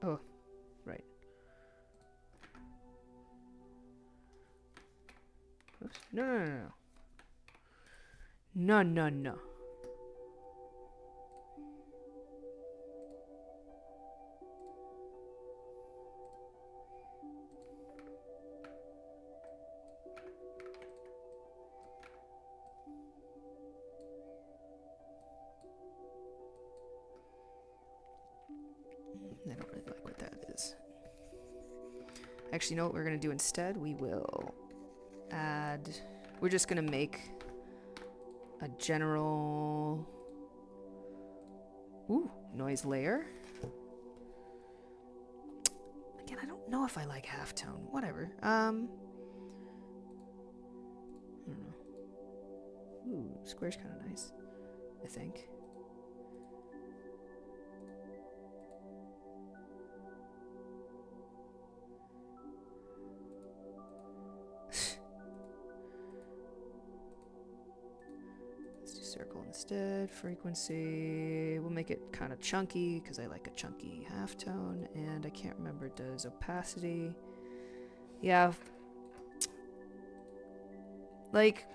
Oh, right. Oops. No. No. I don't really like what that is. Actually, you know what we're going to do instead? We will add... We're just going to make a general... noise layer. Again, I don't know if I like halftone. Whatever. I don't know. Square's kind of nice, I think. Circle instead. Frequency. We'll make it kind of chunky because I like a chunky halftone. And I can't remember, does opacity. Yeah. Like,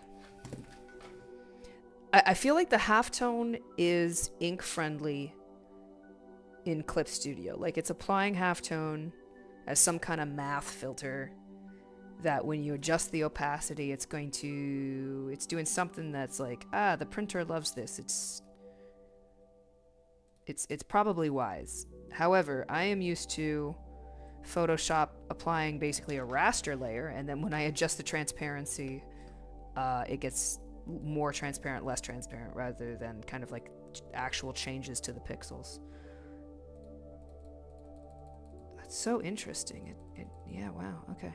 I feel like the halftone is ink friendly in Clip Studio. Like, it's applying halftone as some kind of math filter that when you adjust the opacity, it's doing something that's like, the printer loves this. It's probably wise. However, I am used to Photoshop applying basically a raster layer, and then when I adjust the transparency, it gets more transparent, less transparent, rather than kind of like actual changes to the pixels. That's so interesting. Yeah, wow, okay.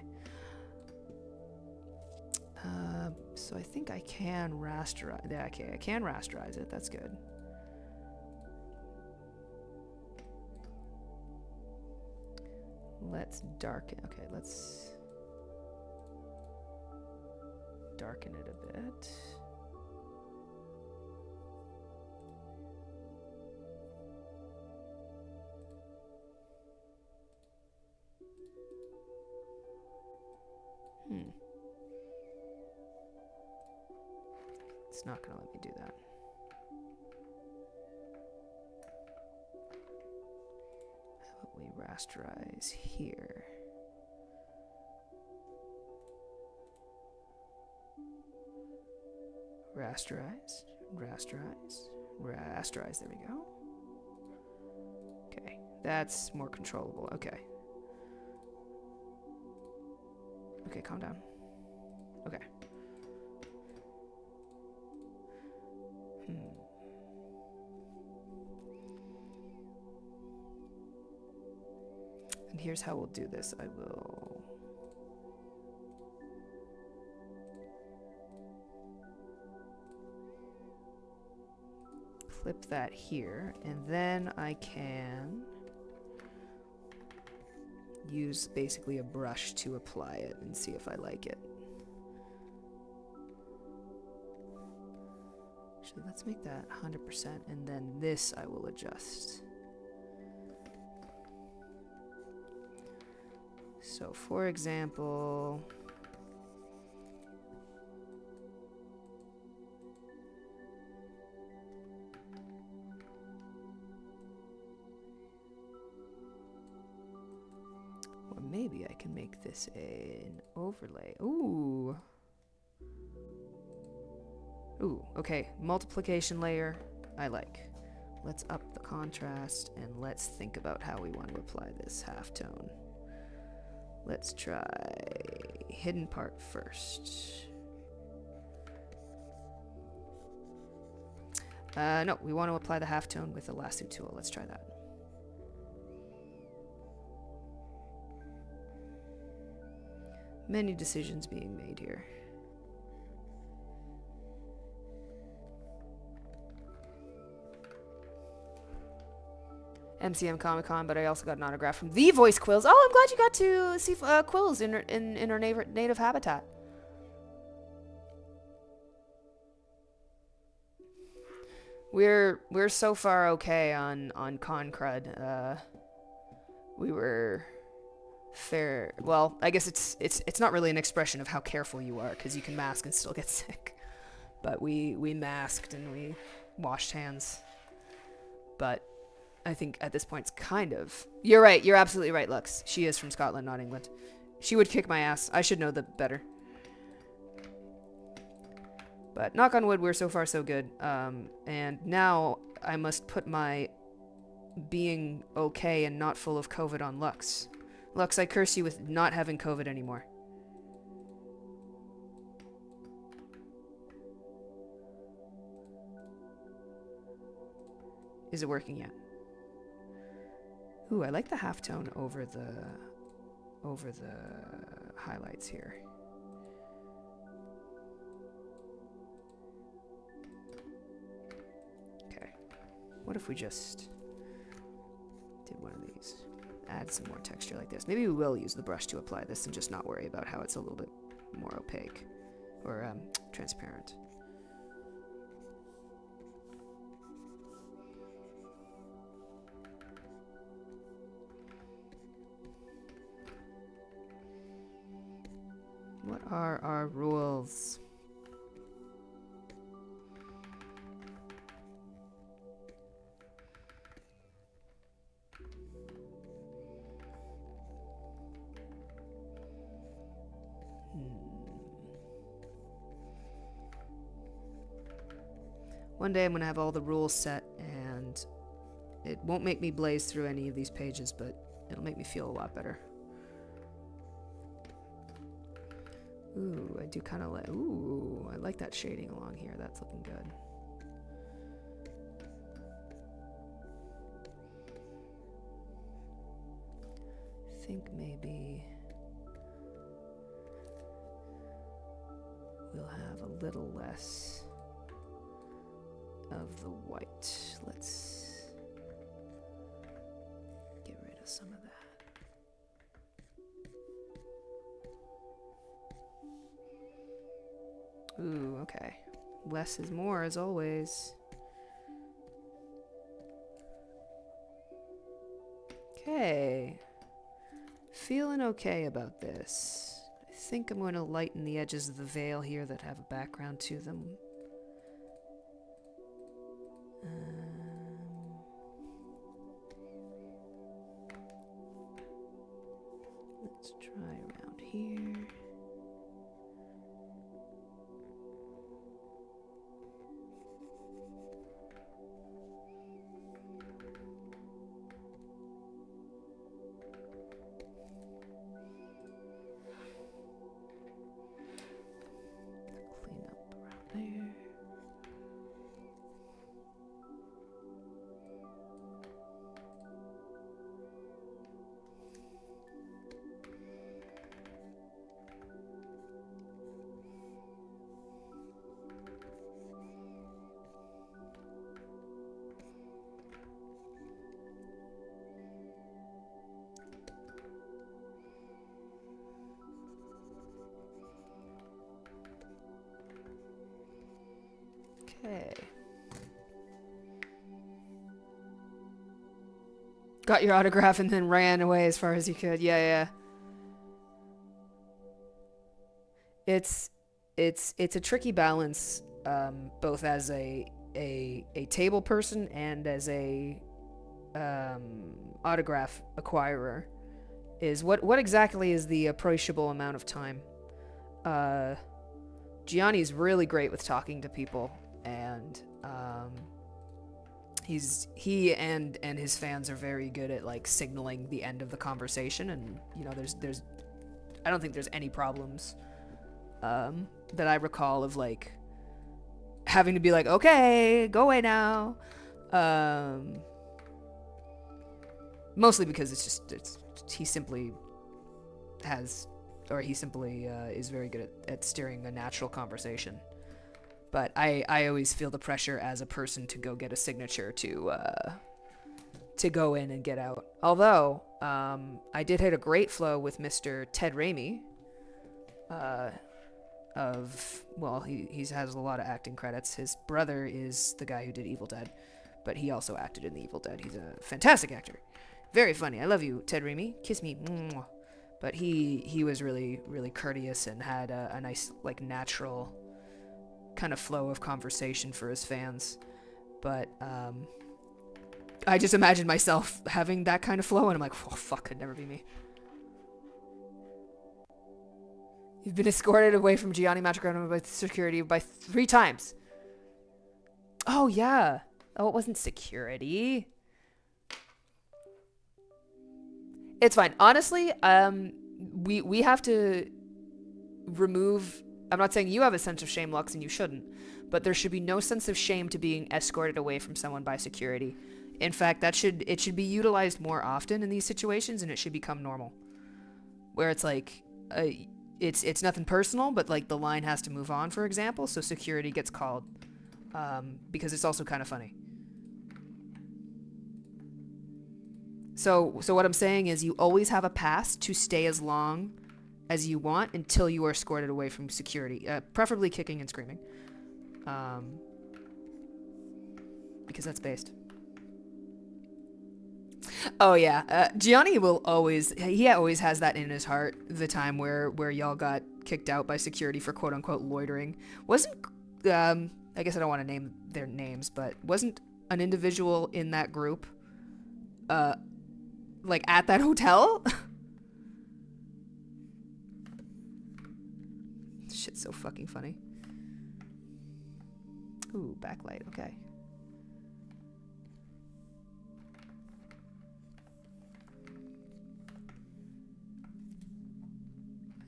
So I think I can rasterize. Yeah, okay, I can rasterize it. That's good. Let's darken. Okay, let's darken it a bit. It's not going to let me do that. How about we rasterize here? Rasterize, rasterize, rasterize. There we go. Okay, that's more controllable. Okay. Okay, calm down. Okay. And here's how we'll do this. I will... clip that here, and then I can use basically a brush to apply it and see if I like it. Actually, let's make that 100%, and then this I will adjust. So, for example... or maybe I can make this an overlay. Ooh. Ooh, okay. Multiplication layer, I like. Let's up the contrast, and let's think about how we want to apply this halftone. Let's try hidden part first. No, we want to apply the halftone with the lasso tool. Let's try that. Many decisions being made here. MCM Comic Con, but I also got an autograph from the Voice Quills. Oh, I'm glad you got to see Quills in her native habitat. We're so far okay on con crud. We were fair. Well, I guess it's not really an expression of how careful you are, because you can mask and still get sick. But we masked and we washed hands. But I think at this point it's kind of... You're right. You're absolutely right, Lux. She is from Scotland, not England. She would kick my ass. I should know that better. But knock on wood, we're so far so good. And now I must put my being okay and not full of COVID on Lux. Lux, I curse you with not having COVID anymore. Is it working yet? Ooh, I like the halftone over the highlights here. Okay. What if we just did one of these? Add some more texture like this. Maybe we will use the brush to apply this and just not worry about how it's a little bit more opaque or transparent. What are our rules? One day I'm going to have all the rules set, and it won't make me blaze through any of these pages, but it'll make me feel a lot better. Ooh, I do kind of like... Ooh, I like that shading along here. That's looking good. I think maybe we'll have a little less of the white. Let's get rid of some of that. Ooh, okay. Less is more, as always. Okay. Feeling okay about this. I think I'm going to lighten the edges of the veil here that have a background to them. Let's try around here. Okay. Got your autograph and then ran away as far as you could. Yeah, yeah. It's a tricky balance, both as a table person and as a autograph acquirer. Is what exactly is the appreciable amount of time? Uh, Gianni's really great with talking to people, and he and his fans are very good at like signaling the end of the conversation, and you know there's I don't think there's any problems that I recall of like having to be like, okay, go away now. Mostly because he simply has, or he simply is very good at steering a natural conversation. But I always feel the pressure as a person to go get a signature to go in and get out. Although I did hit a great flow with Mr. Ted Raimi. He has a lot of acting credits. His brother is the guy who did Evil Dead, but he also acted in the Evil Dead. He's a fantastic actor, very funny. I love you, Ted Raimi. Kiss me. But he was really really courteous and had a nice like natural kind of flow of conversation for his fans. But I just imagined myself having that kind of flow, and I'm like, oh fuck, could never be me. You've been escorted away from Gianni Matrigrano by security by 3 times. Oh, yeah. Oh, it wasn't security. It's fine. Honestly, we have to remove... I'm not saying you have a sense of shame, Lux, and you shouldn't. But there should be no sense of shame to being escorted away from someone by security. In fact, it should be utilized more often in these situations, and it should become normal. Where it's like... It's nothing personal, but like the line has to move on, for example, so security gets called, because it's also kind of funny. So what I'm saying is you always have a pass to stay as long as you want until you are escorted away from security, preferably kicking and screaming, because that's based. Oh yeah, Gianni will always has that in his heart. The time where y'all got kicked out by security for quote unquote loitering wasn't. I guess I don't want to name their names, but wasn't an individual in that group, like at that hotel. Shit's so fucking funny. Ooh, backlight. Okay.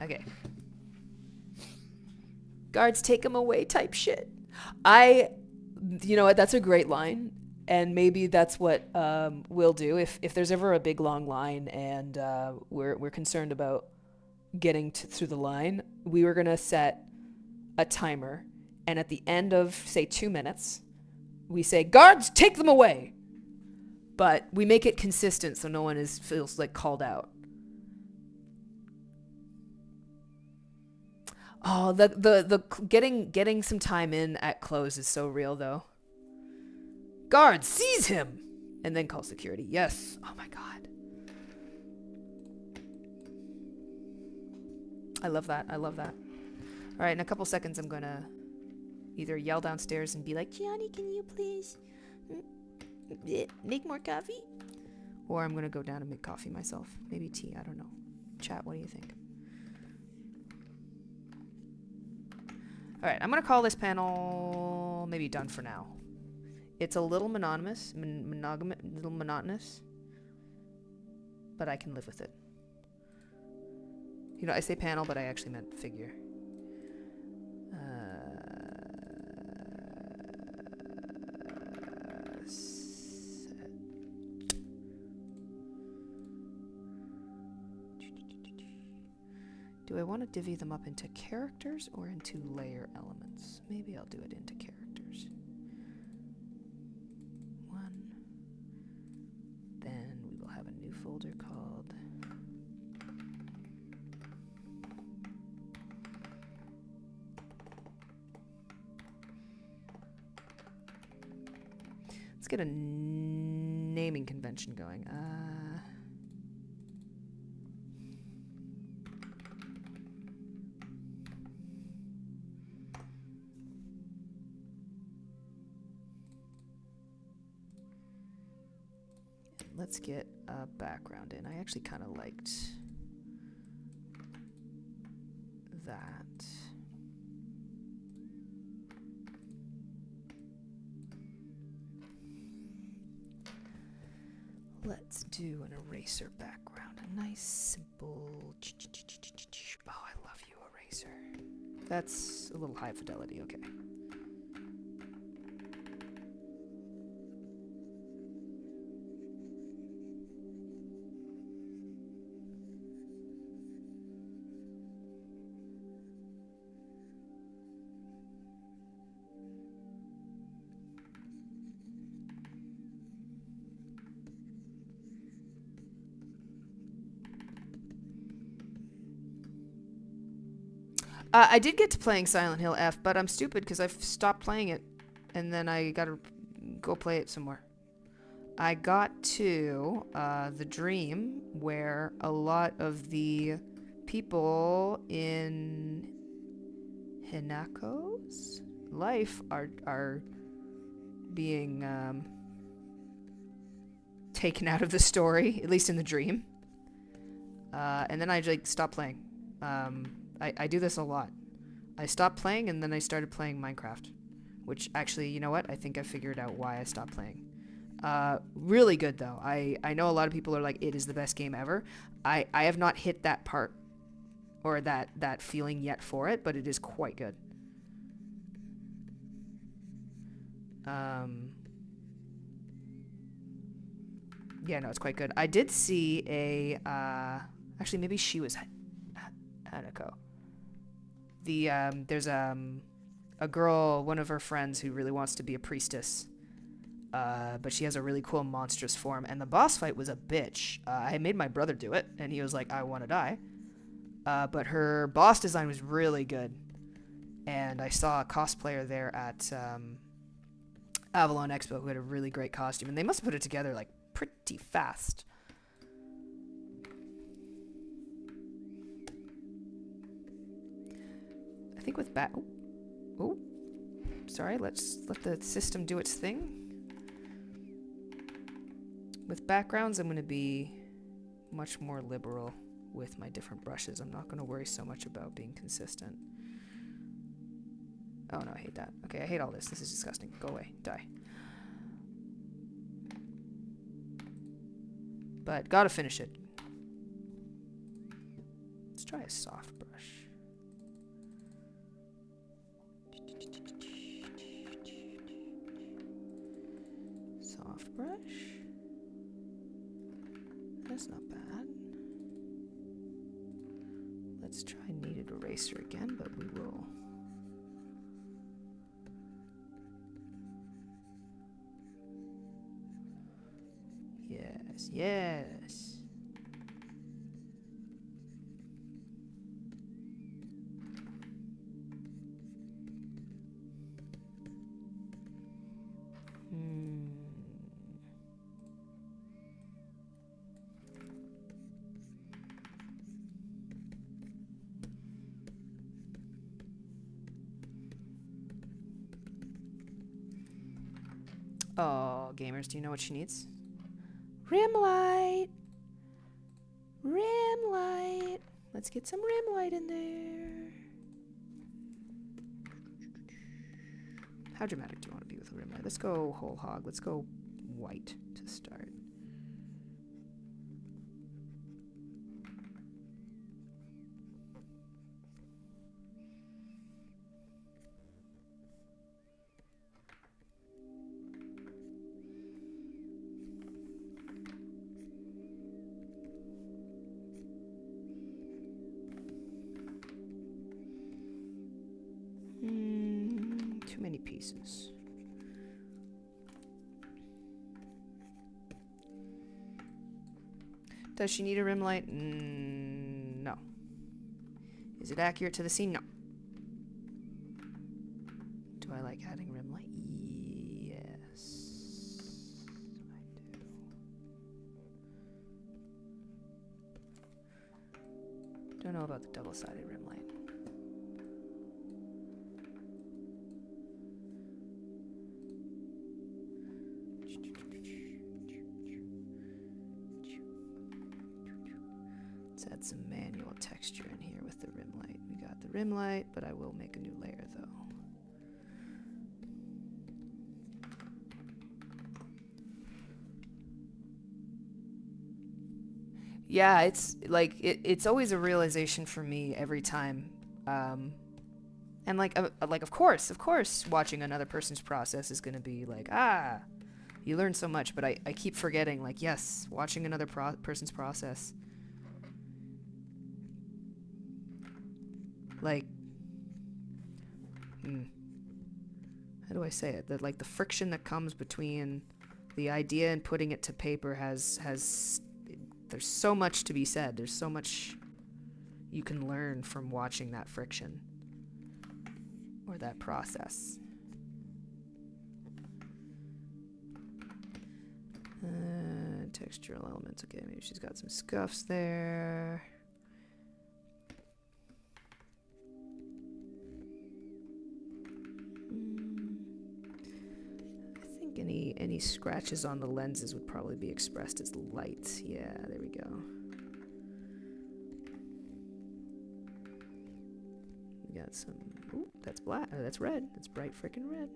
Okay. Guards, take him away type shit. You know what, that's a great line. And maybe that's what we'll do. If there's ever a big long line and we're concerned about getting through the line, we were going to set a timer. And at the end of, say, 2 minutes, we say, guards, take them away. But we make it consistent so no one feels like called out. Oh, the getting some time in at close is so real though. Guard, seize him, and then call security. Yes. Oh my god. I love that. I love that. All right, in a couple seconds, I'm gonna either yell downstairs and be like, Gianni, can you please make more coffee? Or I'm gonna go down and make coffee myself. Maybe tea. I don't know. Chat. What do you think? All right, I'm going to call this panel maybe done for now. It's a little monotonous, but I can live with it. You know, I say panel, but I actually meant figure. Do I want to divvy them up into characters or into layer elements? Maybe I'll do it into characters. 1. Then we will have a new folder called get a naming convention going. Let's get a background in. I actually kind of liked that. Let's do an eraser background. A nice, simple... Oh, I love you, eraser. That's a little high fidelity, okay. I did get to playing Silent Hill F, but I'm stupid because I've stopped playing it, and then I gotta go play it some more. I got to the dream where a lot of the people in Hinako's life are being taken out of the story, at least in the dream. And then I like stopped playing. I do this a lot. I stopped playing and then I started playing Minecraft, which actually, you know what? I think I figured out why I stopped playing. Really good though. I know a lot of people are like, it is the best game ever. I have not hit that part or that feeling yet for it, but it is quite good. Yeah, no, it's quite good. I did see a actually maybe she was Hanako. There's a girl, one of her friends who really wants to be a priestess. But she has a really cool monstrous form, and the boss fight was a bitch. I made my brother do it, and he was like, I want to die. But her boss design was really good. And I saw a cosplayer there at Avalon Expo who had a really great costume, and they must have put it together like pretty fast. I think with oh, sorry, let's let the system do its thing. With backgrounds, I'm going to be much more liberal with my different brushes. I'm not going to worry so much about being consistent. Oh no, I hate that. Okay, I hate all this. This is disgusting. Go away. Die. But gotta finish it. Let's try a soft brush. Soft brush. That's not bad. Let's try kneaded eraser again, but we will. Yes, yes. Oh, gamers, do you know what she needs? Rim light! Rim light! Let's get some rim light in there. How dramatic do you want to be with a rim light? Let's go whole hog. Let's go white to start. Too many pieces. Does she need a rim light? No. Is it accurate to the scene? No. Do I like adding rim light? Yes. know about the double-sided rim light. Let's add some manual texture in here with the rim light. We got the rim light, but I will make a new layer though. Yeah, it's like it's always a realization for me every time. And like of course, watching another person's process is gonna be like, you learn so much. But I keep forgetting, like, yes, watching another person's process, like, how do I say it? That like the friction that comes between the idea and putting it to paper has there's so much to be said. There's so much you can learn from watching that friction or that process. Textural elements. Okay, maybe she's got some scuffs there. I think any scratches on the lenses would probably be expressed as light. Yeah, there we go. We got some. Ooh, that's black. That's red. That's bright freaking red.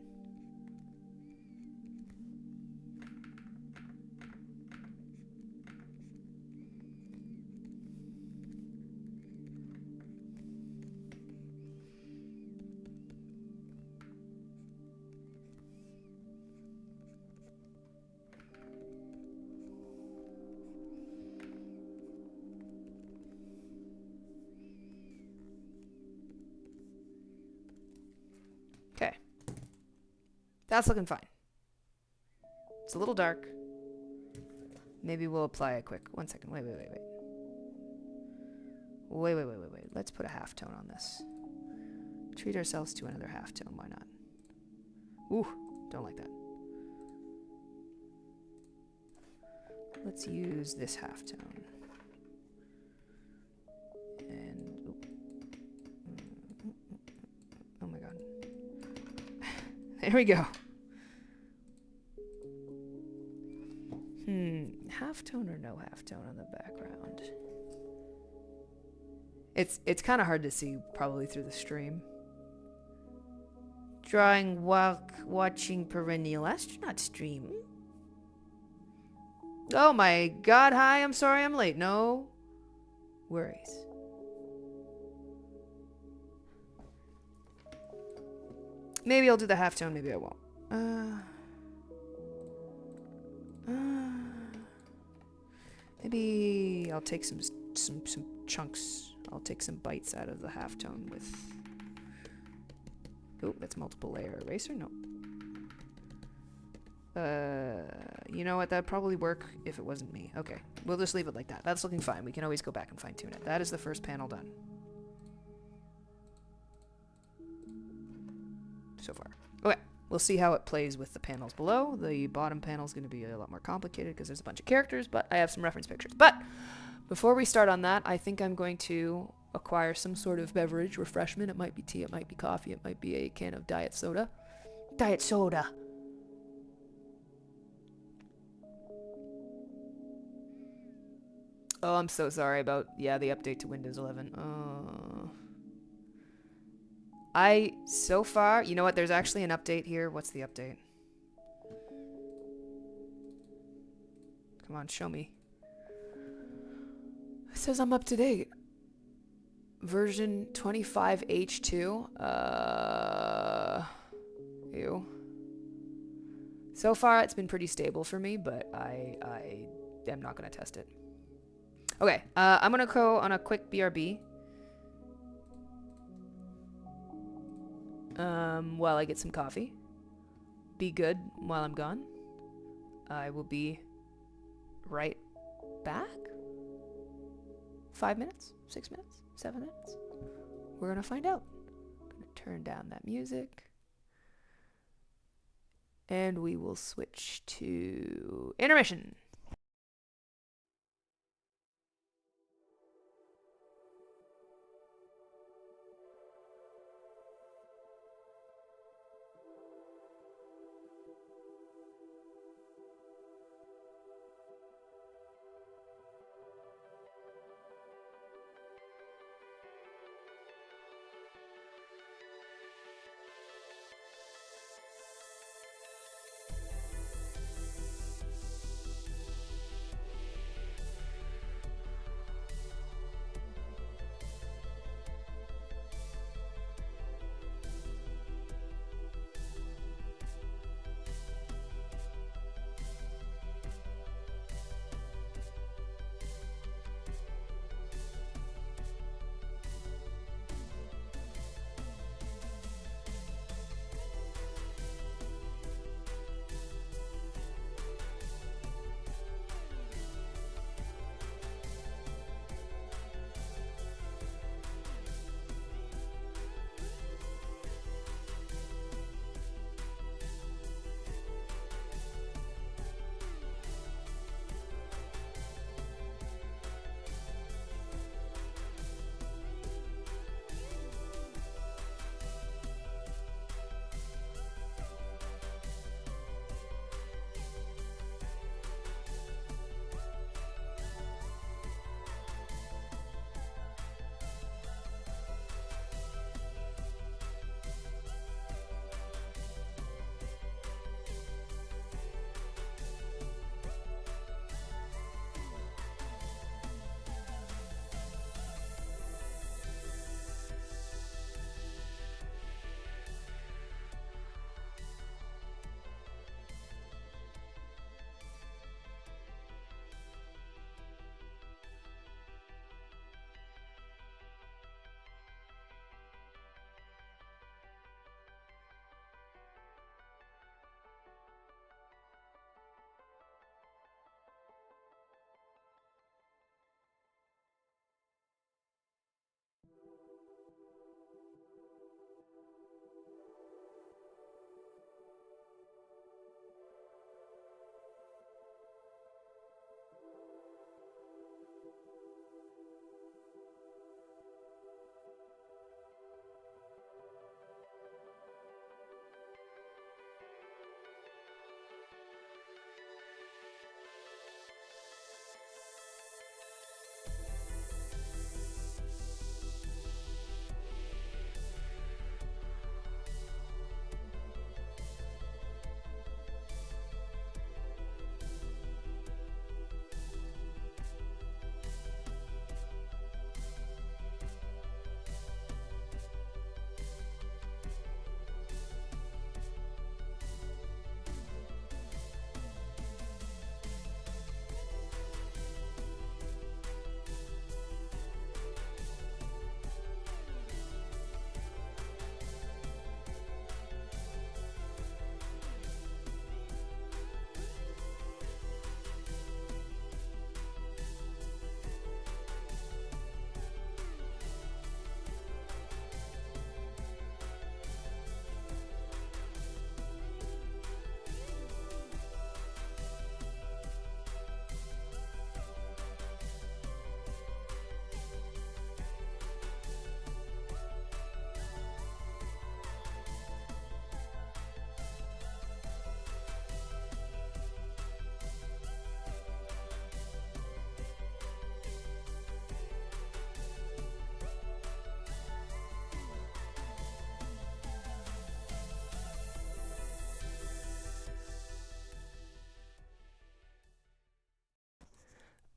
Okay. That's looking fine. It's a little dark. Maybe we'll apply a quick... 1 second. Wait. Wait. Let's put a halftone on this. Treat ourselves to another halftone. Why not? Ooh, don't like that. Let's use this halftone. And... oh my god. There we go. Halftone or no halftone on the background? It's kind of hard to see probably through the stream. Drawing while watching Perennial Astronaut stream. Oh my god, hi, I'm sorry I'm late. No worries. Maybe I'll do the halftone, maybe I won't. Maybe I'll take some chunks. I'll take some bites out of the halftone with... oh, that's multiple layer eraser? No. You know what? That'd probably work if it wasn't me. Okay, we'll just leave it like that. That's looking fine. We can always go back and fine tune it. That is the first panel done. So far. Okay, we'll see how it plays with the panels below. The bottom panel is going to be a lot more complicated because there's a bunch of characters, but I have some reference pictures. But before we start on that, I think I'm going to acquire some sort of beverage, refreshment. It might be tea, it might be coffee, it might be a can of diet soda. Diet soda! Oh, I'm so sorry about, the update to Windows 11. So far, you know what, there's actually an update here. What's the update? Come on, show me. It says I'm up to date. Version 25H2. Ew. So far, it's been pretty stable for me, but I am not going to test it. Okay, I'm going to go on a quick BRB. While I get some coffee. Be good while I'm gone. I will be right back. 5 minutes? 6 minutes? 7 minutes? We're gonna find out. I'm gonna turn down that music. And we will switch to intermission.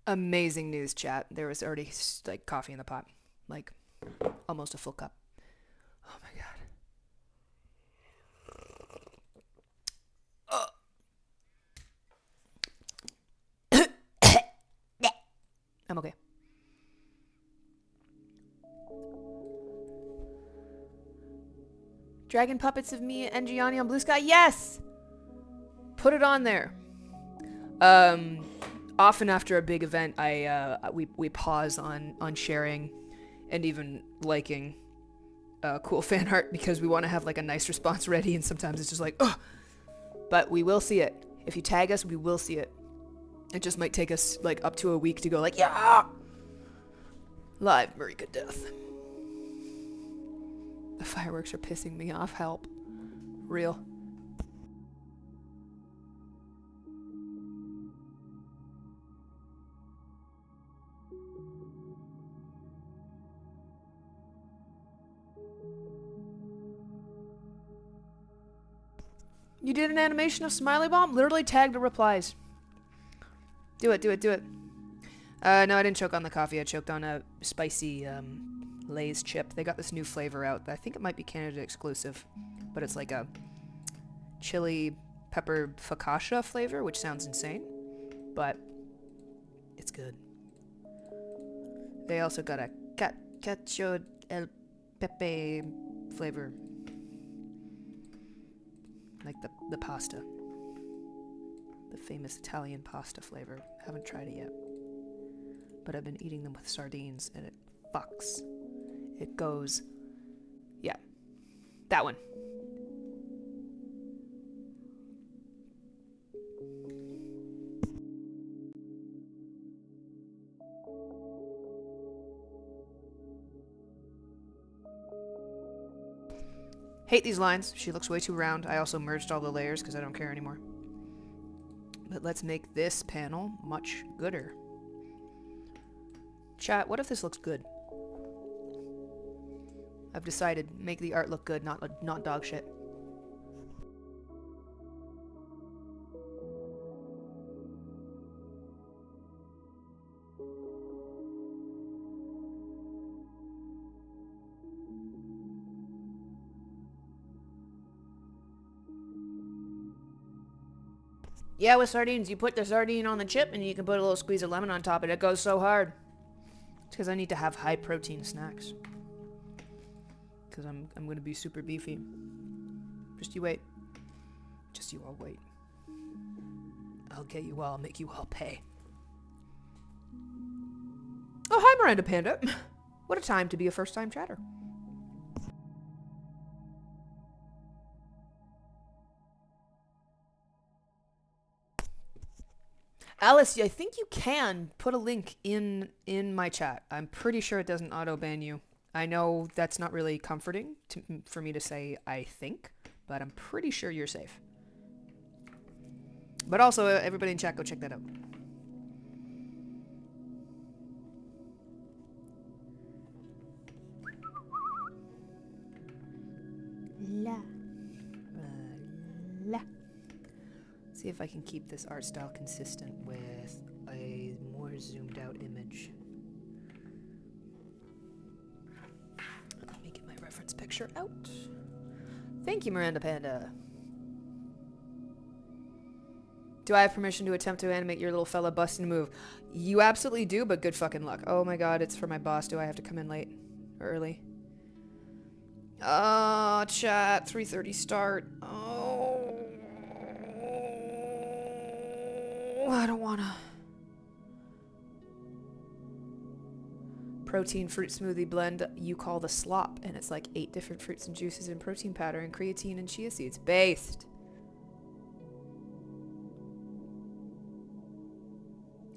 Amazing news, chat. There was already like coffee in the pot. Like almost a full cup. Oh my god. I'm okay. Dragon puppets of me and Gianni on Blue Sky. Yes! Put it on there. Often after a big event, we pause on sharing and even liking cool fan art because we want to have like a nice response ready, and sometimes it's just like, ugh. But we will see it. If you tag us, we will see it. It just might take us like up to a week to go like, yeah! Live Marika Death. The fireworks are pissing me off. Help. Real. You did an animation of Smiley Bomb? Literally tagged the replies. Do it, do it, do it. No, I didn't choke on the coffee. I choked on a spicy Lay's chip. They got this new flavor out. I think it might be Canada exclusive, but it's like a chili pepper focaccia flavor, which sounds insane, but it's good. They also got a cacio el pepe flavor, like the pasta, the famous Italian pasta flavor. Haven't tried it yet, but I've been eating them with sardines, and it fucks. It goes, yeah, that one. Hate these lines. She looks way too round. I also merged all the layers because I don't care anymore. But let's make this panel much gooder. Chat, what if this looks good? I've decided, make the art look good, not dog shit. Yeah, with sardines, you put the sardine on the chip and you can put a little squeeze of lemon on top and it goes so hard. It's because I need to have high protein snacks. Because I'm going to be super beefy. Just you wait. Just you all wait. I'll get you all, make you all pay. Oh, hi Miranda Panda. What a time to be a first-time chatter. Alice, I think you can put a link in my chat. I'm pretty sure it doesn't auto-ban you. I know that's not really comforting for me to say I think, but I'm pretty sure you're safe. But also, everybody in chat, go check that out. La. La. See if I can keep this art style consistent with a more zoomed out image. Let me get my reference picture out. Thank you, Miranda Panda. Do I have permission to attempt to animate your little fella busting a move? You absolutely do, but good fucking luck. Oh my god, it's for my boss. Do I have to come in late or early? Chat, 3:30 start. Oh, I don't wanna. Protein fruit smoothie blend you call the slop, and it's like 8 different fruits and juices and protein powder and creatine and chia seeds. Based.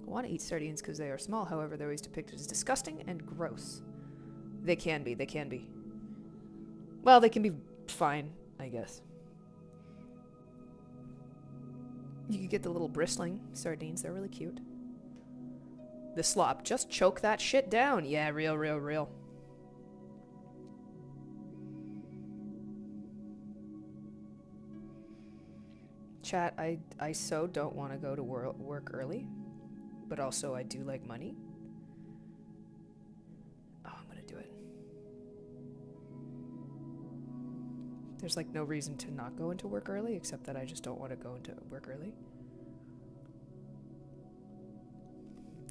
I want to eat sardines because they are small, however, they're always depicted as disgusting and gross. They can be, they can be. Well, they can be fine, I guess. You could get the little bristling sardines, they're really cute. The slop, just choke that shit down. Yeah, real, real, real. Chat, I so don't want to go to work early. but also I do like money. Oh, I'm gonna do it. There's like no reason to not go into work early, except that I just don't want to go into work early.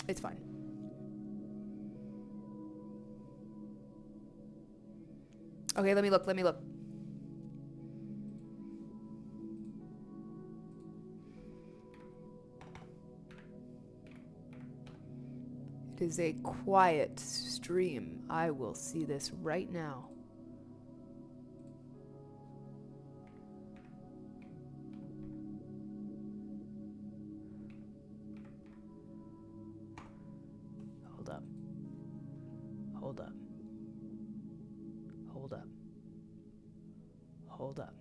It's fine. Okay, let me look. It is a quiet stream. I will see this right now. Hold up. Hold up. Hold up. Hold up.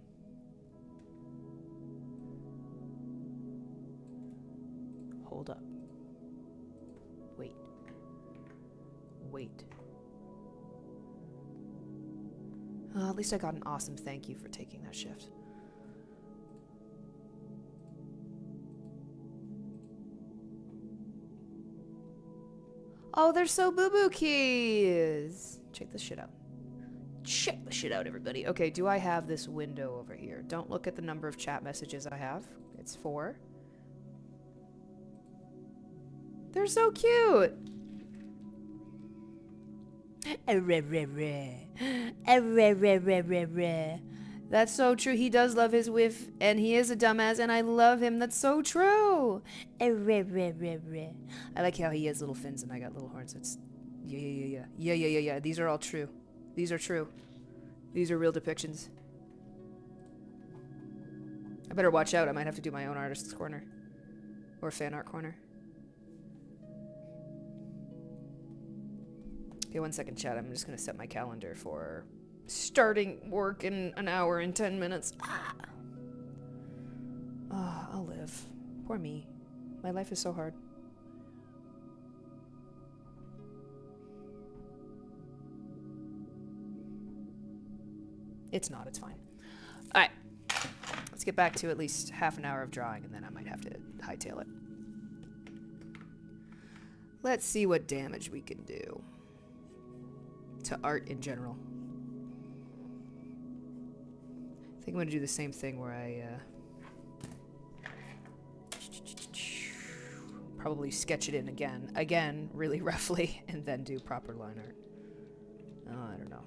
Hold up. Wait. Wait. At least I got an awesome thank you for taking that shift. Oh, they're so boo-boo keys. Check this shit out. Check the shit out, everybody. Okay, do I have this window over here? Don't look at the number of chat messages I have. It's 4. They're so cute. That's so true. He does love his whiff, and he is a dumbass, and I love him. That's so true. I like how he has little fins and I got little horns. It's yeah. These are all true. These are true. These are real depictions. I better watch out. I might have to do my own artist's corner or fan art corner. Okay, 1 second, chat. I'm just gonna set my calendar for starting work in an hour and 10 minutes. I'll live. Poor me. My life is so hard. It's not. It's fine. All right. Let's get back to at least half an hour of drawing, and then I might have to hightail it. Let's see what damage we can do to art in general. I think I'm going to do the same thing where I probably sketch it in again, really roughly, and then do proper line art. Oh, I don't know.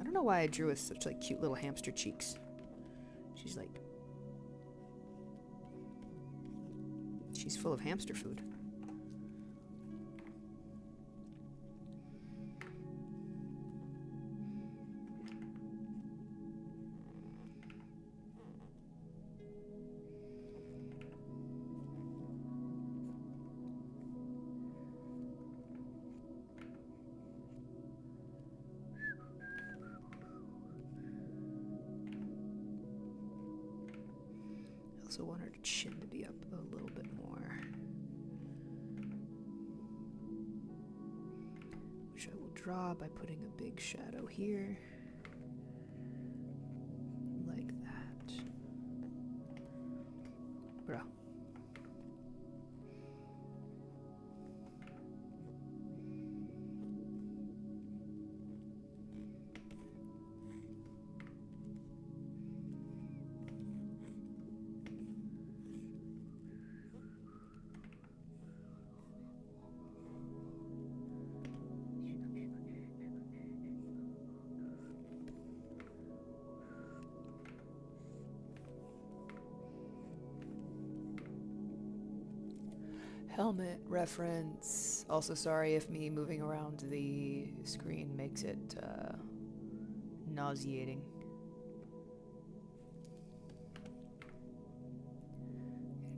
I don't know why I drew with such like cute little hamster cheeks. She's full of hamster food. I also want her chin to be up a little bit more. Which I will draw by putting a big shadow here. Like that. Bro. Helmet reference. Also sorry if me moving around the screen makes it nauseating.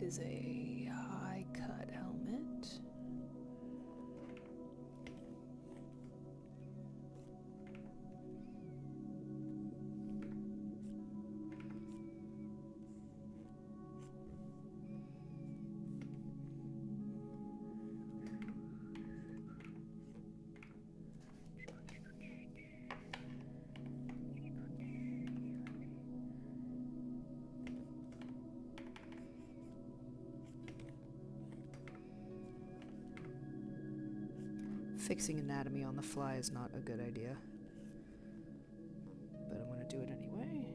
It is a high cut helmet. Fixing anatomy on the fly is not a good idea. But I'm gonna do it anyway.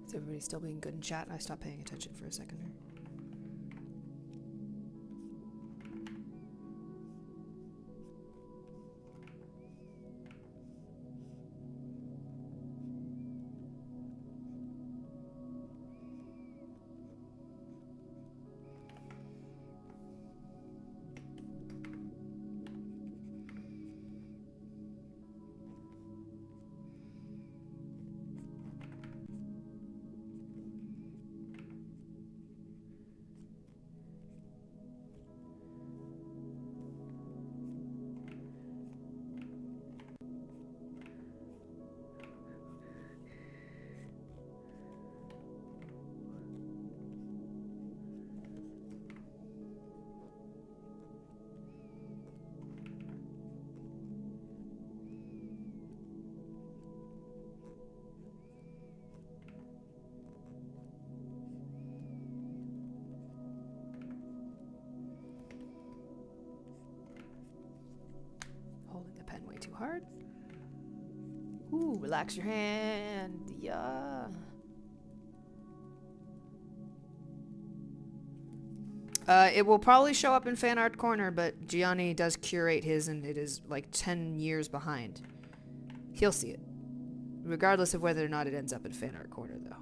Is everybody still being good in chat? I stopped paying attention for a second there. Holding the pen way too hard. Ooh, relax your hand. Yeah. It will probably show up in Fan Art Corner, but Gianni does curate his, and it is like 10 years behind. He'll see it. Regardless of whether or not it ends up in Fan Art Corner, though.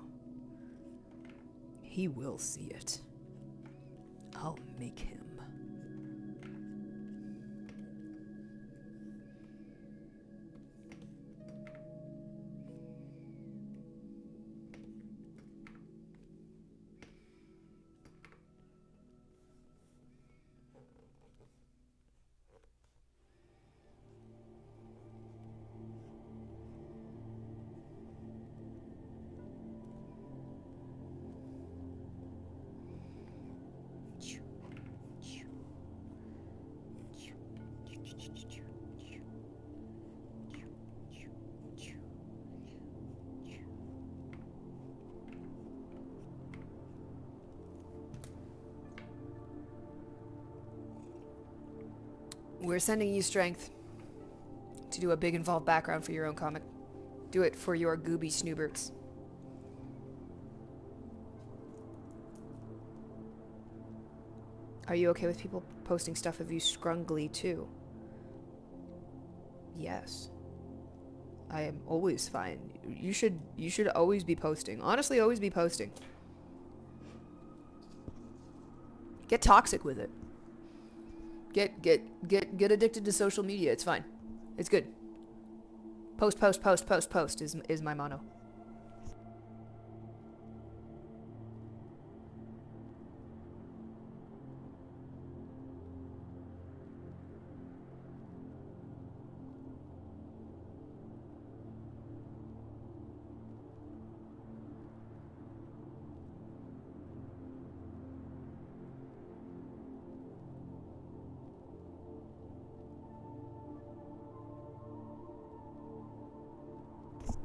He will see it. I'll make him. We're sending you strength to do a big involved background for your own comic. Do it for your gooby snooberts. Are you okay with people posting stuff of you scrungly too? Yes. I am always fine. You should always be posting. Honestly, always be posting. Get toxic with it. Get addicted to social media. It's fine. It's good. Post is my motto.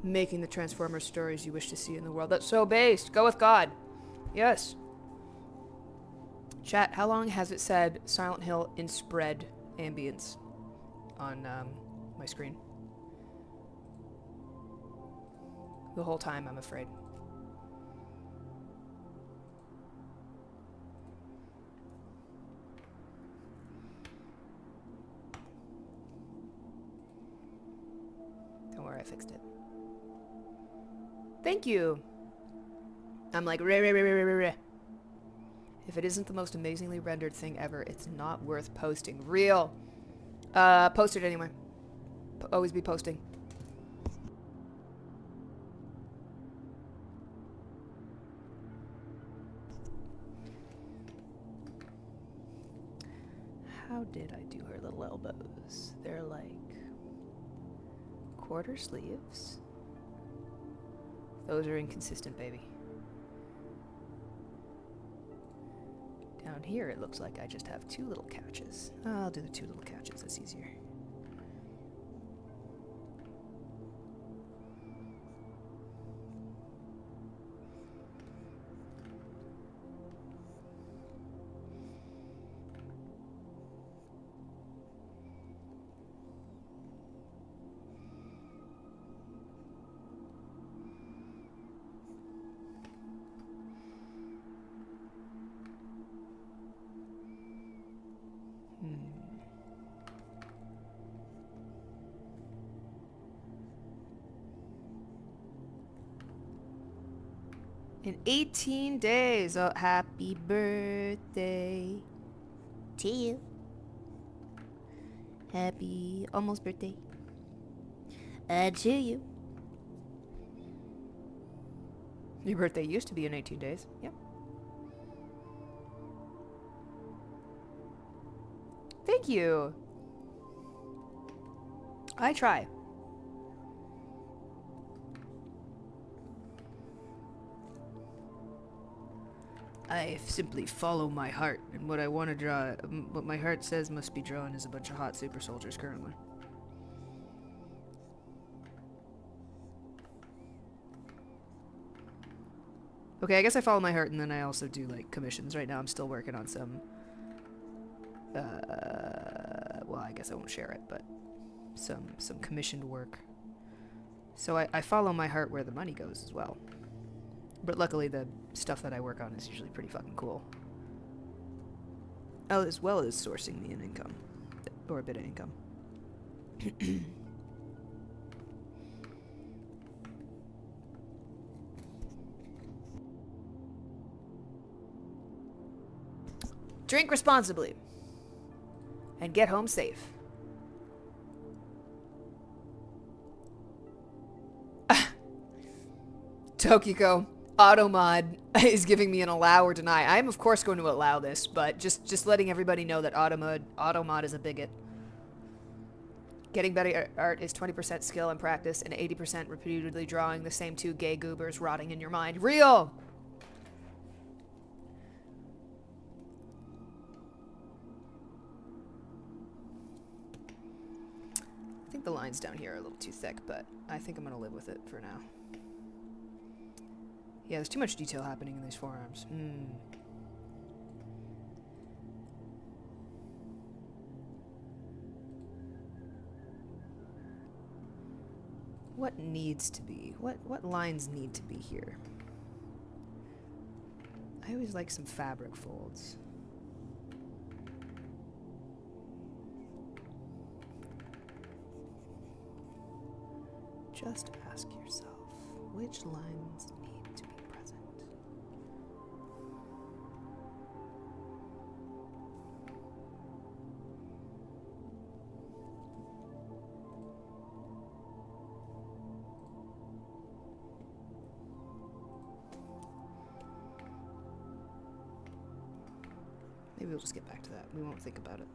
Making the Transformers stories you wish to see in the world. That's so based. Go with God. Yes. Chat, how long has it said Silent Hill in spread ambience on my screen? The whole time, I'm afraid. Don't worry, I fixed it. Thank you. I'm like, re. If it isn't the most amazingly rendered thing ever, it's not worth posting. Real. Post it anyway. Always be posting. How did I do her little elbows? They're like quarter sleeves. Those are inconsistent, baby. Down here, it looks like I just have 2 little catches. I'll do the 2 little catches. That's easier. In 18 days. Oh, happy birthday to you. Happy almost birthday to you. Your birthday used to be in 18 days. Yep. Thank you. I try. I simply follow my heart, and what I want to draw, what my heart says must be drawn is a bunch of hot super soldiers currently. Okay, I guess I follow my heart, and then I also do, like, commissions. Right now I'm still working on some, well, I guess I won't share it, but some commissioned work. So I follow my heart where the money goes as well. But luckily the stuff that I work on is usually pretty fucking cool. Oh, as well as sourcing me an income. Or a bit of income. Drink responsibly. And get home safe. Tokiko, Automod is giving me an allow or deny. I am of course going to allow this, but just letting everybody know that Automod is a bigot. Getting better art is 20% skill and practice, and 80% repeatedly drawing the same 2 gay goobers rotting in your mind. Real! I think the lines down here are a little too thick, but I think I'm going to live with it for now. Yeah, there's too much detail happening in these forearms. What needs to be? What lines need to be here? I always like some fabric folds. Just ask yourself, which lines need to be present? Maybe we'll just get back to that. We won't think about it.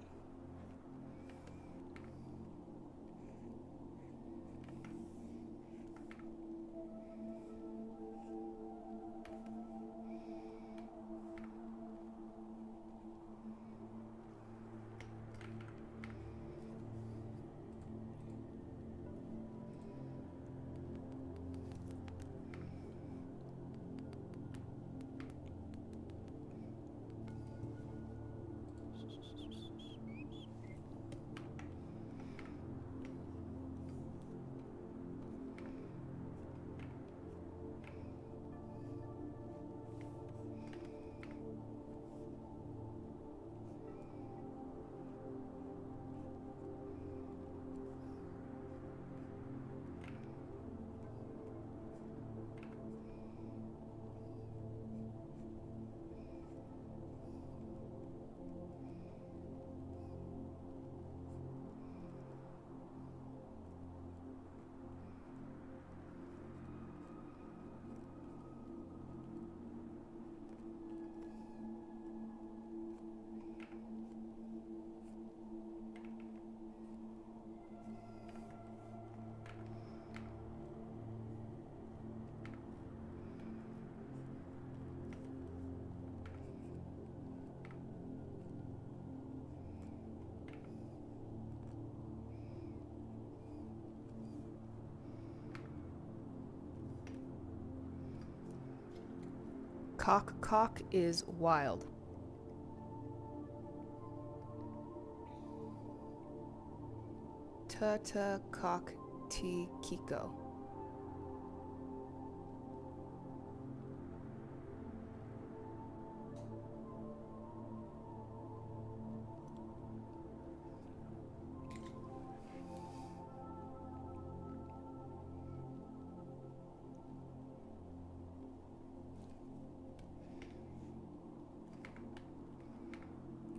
Cock is wild. Tata cock T Kiko.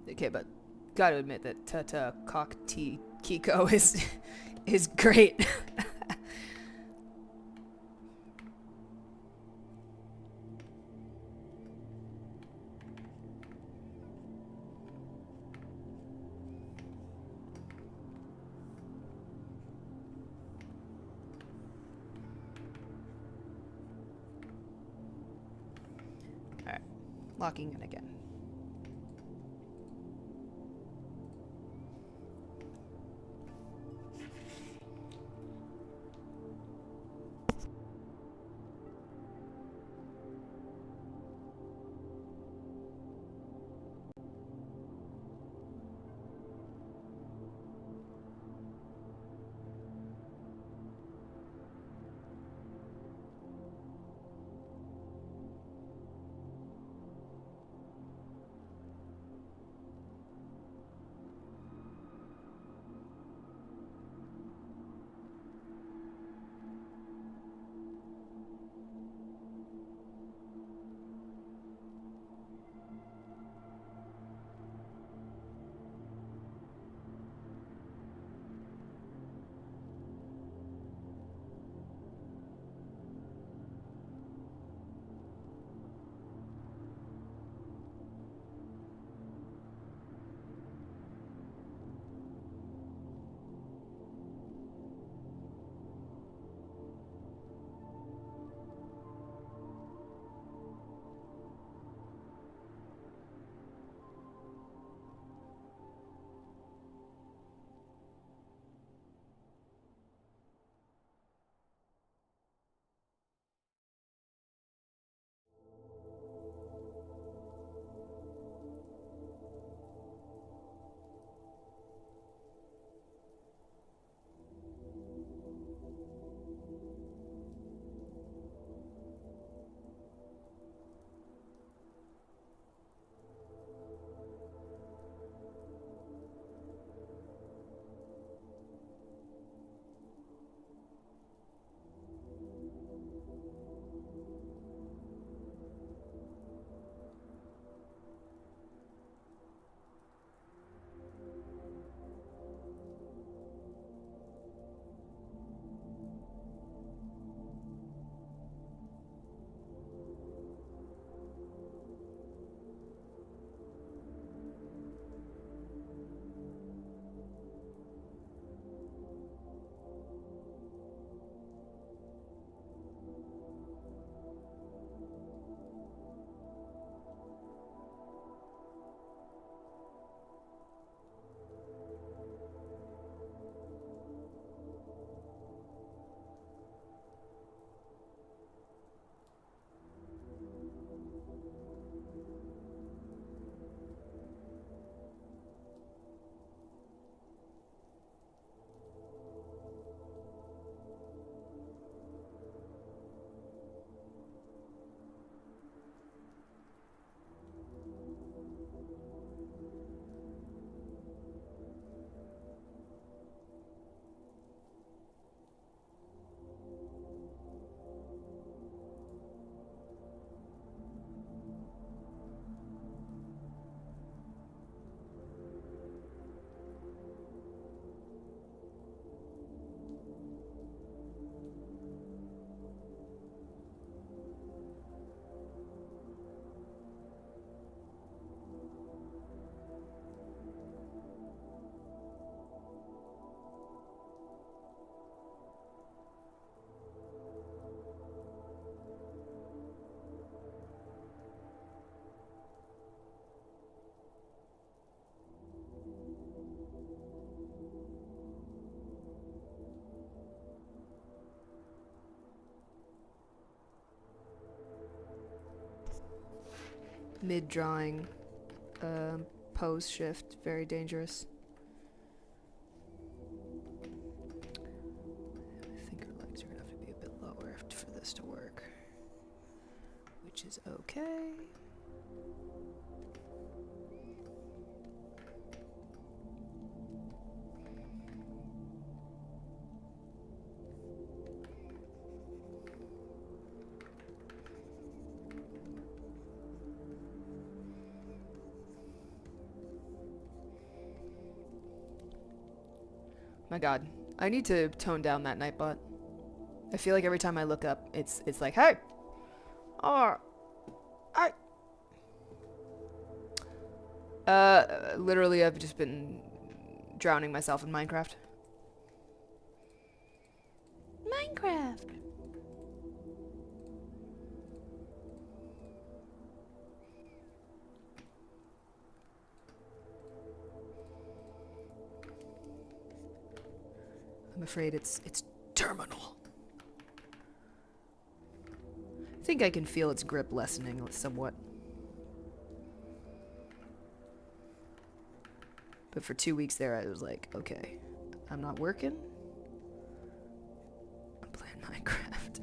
Okay, but gotta admit that Tata cock T Kiko is great. Alright, locking in again. mid-drawing pose shift. Very dangerous. I think her legs are gonna have to be a bit lower for this to work, which is okay. My god. I need to tone down that Nightbot. I feel like every time I look up, it's like, hey! Oh! I... Literally I've just been drowning myself in Minecraft. Minecraft! I'm afraid it's terminal. I think I can feel its grip lessening somewhat. But for 2 weeks there, I was like, okay, I'm not working. I'm playing Minecraft.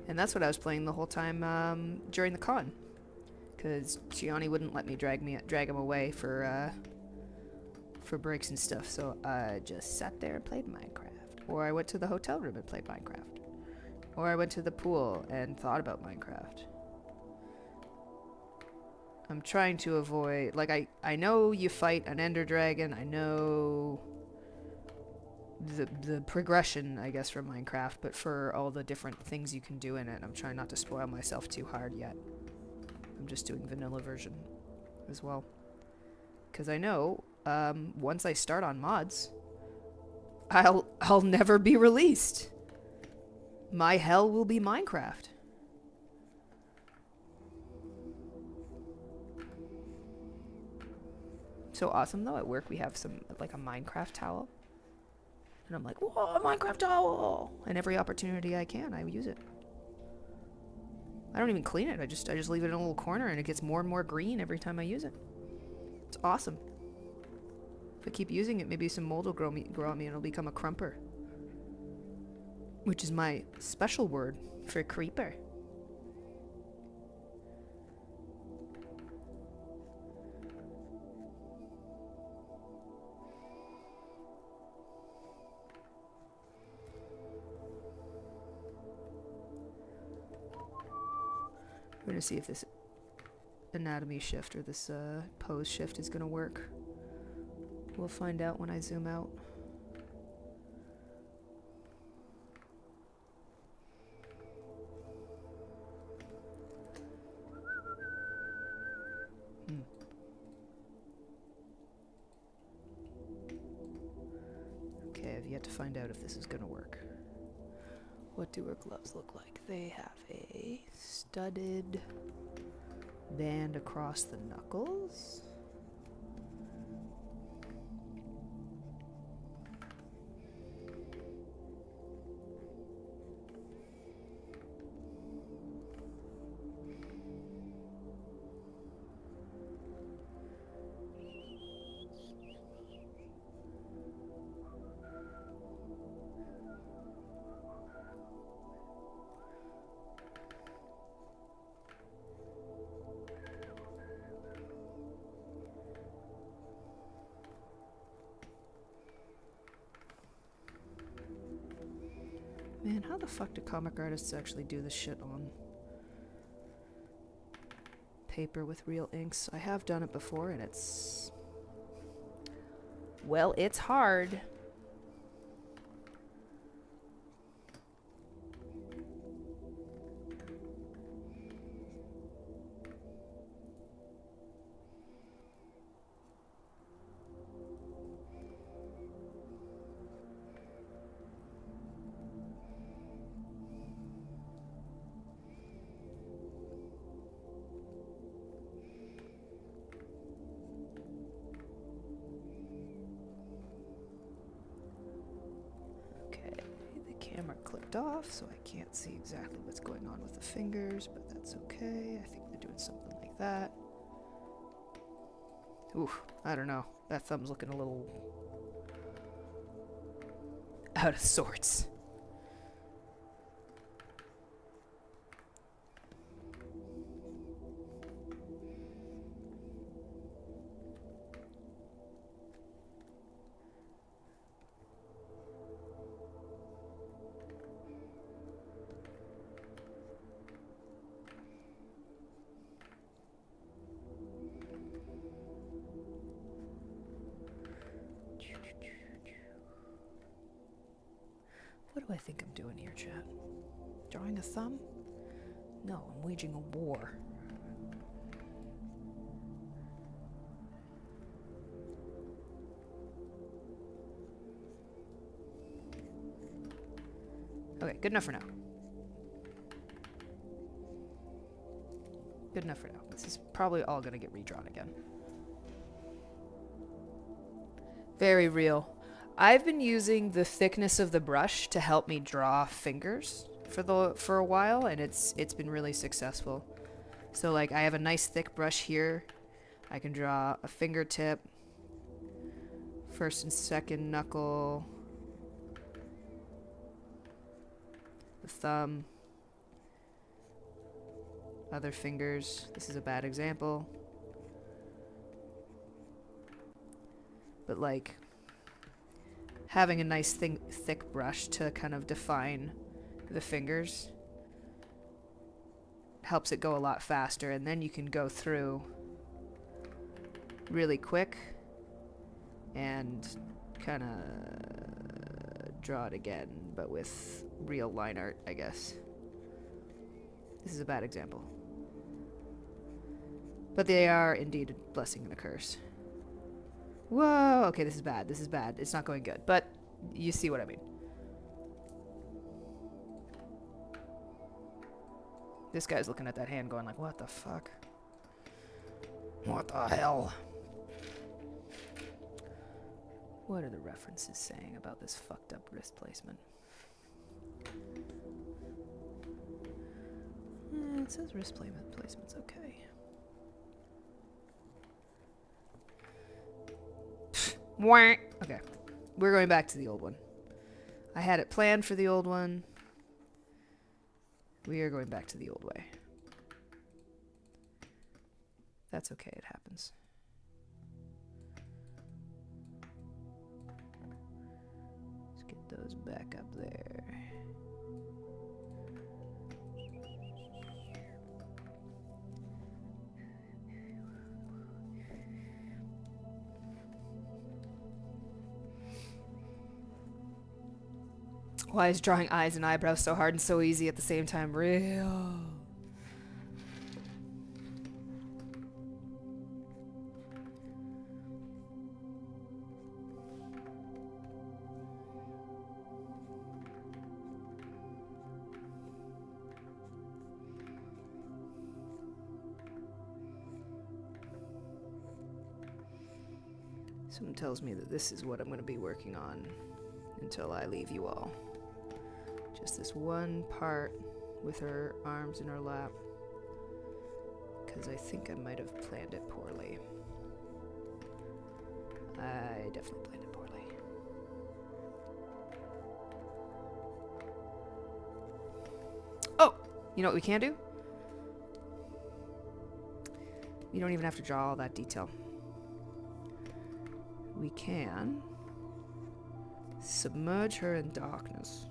And that's what I was playing the whole time during the con. Because Gianni wouldn't let me drag him away for breaks and stuff. So I just sat there and played Minecraft. Or I went to the hotel room and played Minecraft. Or I went to the pool and thought about Minecraft. I'm trying to avoid... Like, I know you fight an ender dragon. I know the progression, I guess, from Minecraft. But for all the different things you can do in it, I'm trying not to spoil myself too hard yet. I'm just doing vanilla version as well. Because I know, once I start on mods, I'll never be released. My hell will be Minecraft. So awesome though. At work we have like a Minecraft towel, and I'm like, whoa, a Minecraft towel! And every opportunity I can, I use it. I don't even clean it. I just leave it in a little corner, and it gets more and more green every time I use it. It's awesome. If I keep using it, maybe some mold will grow on me, and it'll become a crumper, which is my special word for creeper. We're gonna see if this anatomy shift or this pose shift is gonna work. We'll find out when I zoom out. Okay, I've yet to find out if this is gonna work. What do her gloves look like? They have a studded band across the knuckles. Man, how the fuck do comic artists actually do this shit on paper with real inks? I have done it before and it's... well, it's hard. Camera clicked off, so I can't see exactly what's going on with the fingers, but that's okay. I think they're doing something like that. Oof, I don't know. That thumb's looking a little out of sorts. What do I think I'm doing here, chat? Drawing a thumb? No, I'm waging a war. Okay, good enough for now. Good enough for now. This is probably all gonna get redrawn again. Very real. I've been using the thickness of the brush to help me draw fingers for a while, and it's been really successful. So like I have a nice thick brush here. I can draw a fingertip, first and second knuckle, the thumb, other fingers. This is a bad example. But like having a nice thick brush to kind of define the fingers helps it go a lot faster, and then you can go through really quick and kind of draw it again, but with real line art, I guess. This is a bad example. But they are indeed a blessing and a curse. Whoa, okay, this is bad. This is bad. It's not going good, but you see what I mean. This guy's looking at that hand going like, what the fuck? What the hell? What are the references saying about this fucked up wrist placement? It says wrist placement's okay. Okay, we're going back to the old one. I had it planned for the old one. We are going back to the old way. That's okay, it happens. Let's get those back up there. Why is drawing eyes and eyebrows so hard and so easy at the same time? Real. Someone tells me that this is what I'm going to be working on until I leave you all. Just this one part with her arms in her lap, because I think I might have planned it poorly. I definitely planned it poorly. Oh! You know what we can do? You don't even have to draw all that detail. We can submerge her in darkness.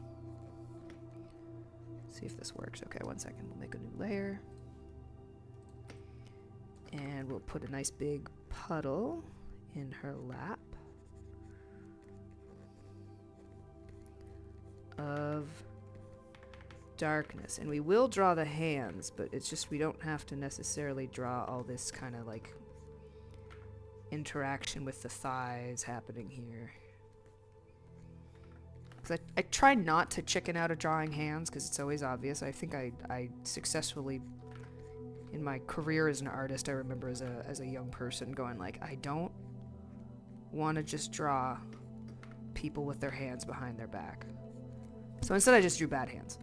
See if this works. Okay, 1 second. We'll make a new layer. And we'll put a nice big puddle in her lap of darkness. And we will draw the hands, but it's just we don't have to necessarily draw all this kind of like interaction with the thighs happening here. I try not to chicken out of drawing hands because it's always obvious. I think I successfully, in my career as an artist, I remember as a young person going like, I don't want to just draw people with their hands behind their back. So instead I just drew bad hands.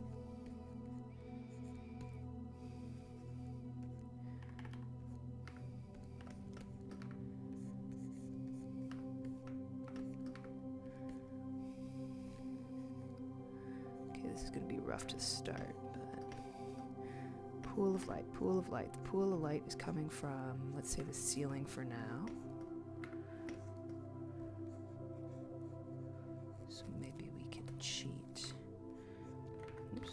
rough to start, but pool of light, pool of light. The pool of light is coming from, let's say, the ceiling for now. So maybe we can cheat. Oops.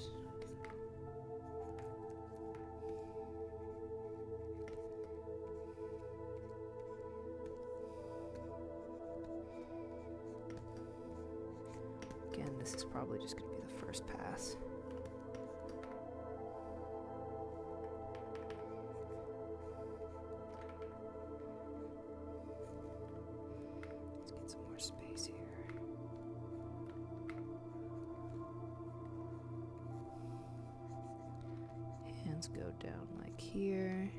Again, this is probably just going to be the first pass. Let's get some more space here. Hands go down like here.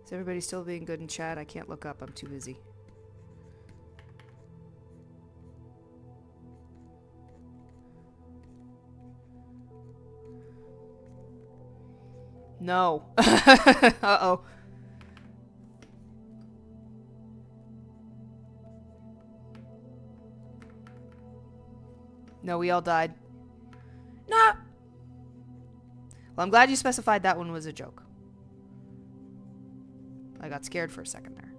Is everybody still being good in chat? I can't look up, I'm too busy. No. Uh-oh. No, we all died. No! Well, I'm glad you specified that one was a joke. I got scared for a second there.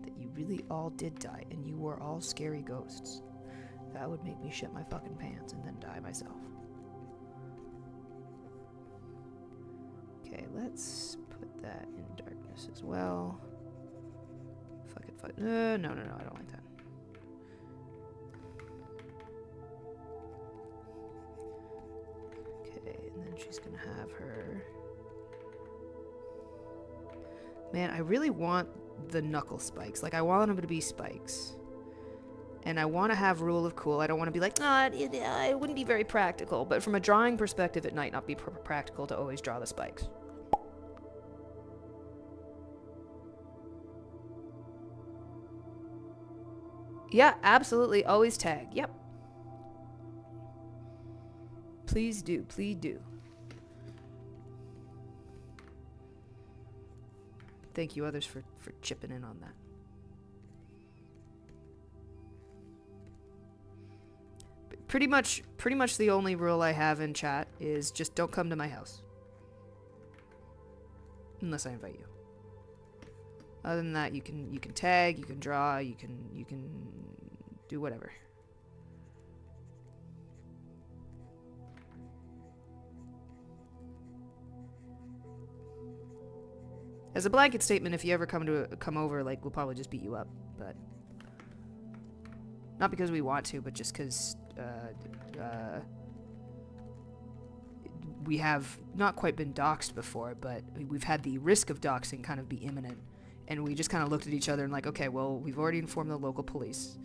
That you really all did die, and you were all scary ghosts. That would make me shit my fucking pants and then die myself. Okay, let's put that in darkness as well. Fuck. No, I don't like that. Okay, and then she's gonna have her... Man, I really want the knuckle spikes. Like, I want them to be spikes. And I want to have rule of cool. I don't want to be like, it wouldn't be very practical. But from a drawing perspective, it might not be practical to always draw the spikes. Yeah, absolutely. Always tag. Yep. Please do. Please do. Thank you others for chipping in on that. But pretty much the only rule I have in chat is just don't come to my house. Unless I invite you. Other than that, you can tag, you can draw, you can do whatever. As a blanket statement, if you ever come over, like, we'll probably just beat you up, but not because we want to, but just because we have not quite been doxxed before, but we've had the risk of doxing kind of be imminent, and we just kind of looked at each other and like, okay, well, we've already informed the local police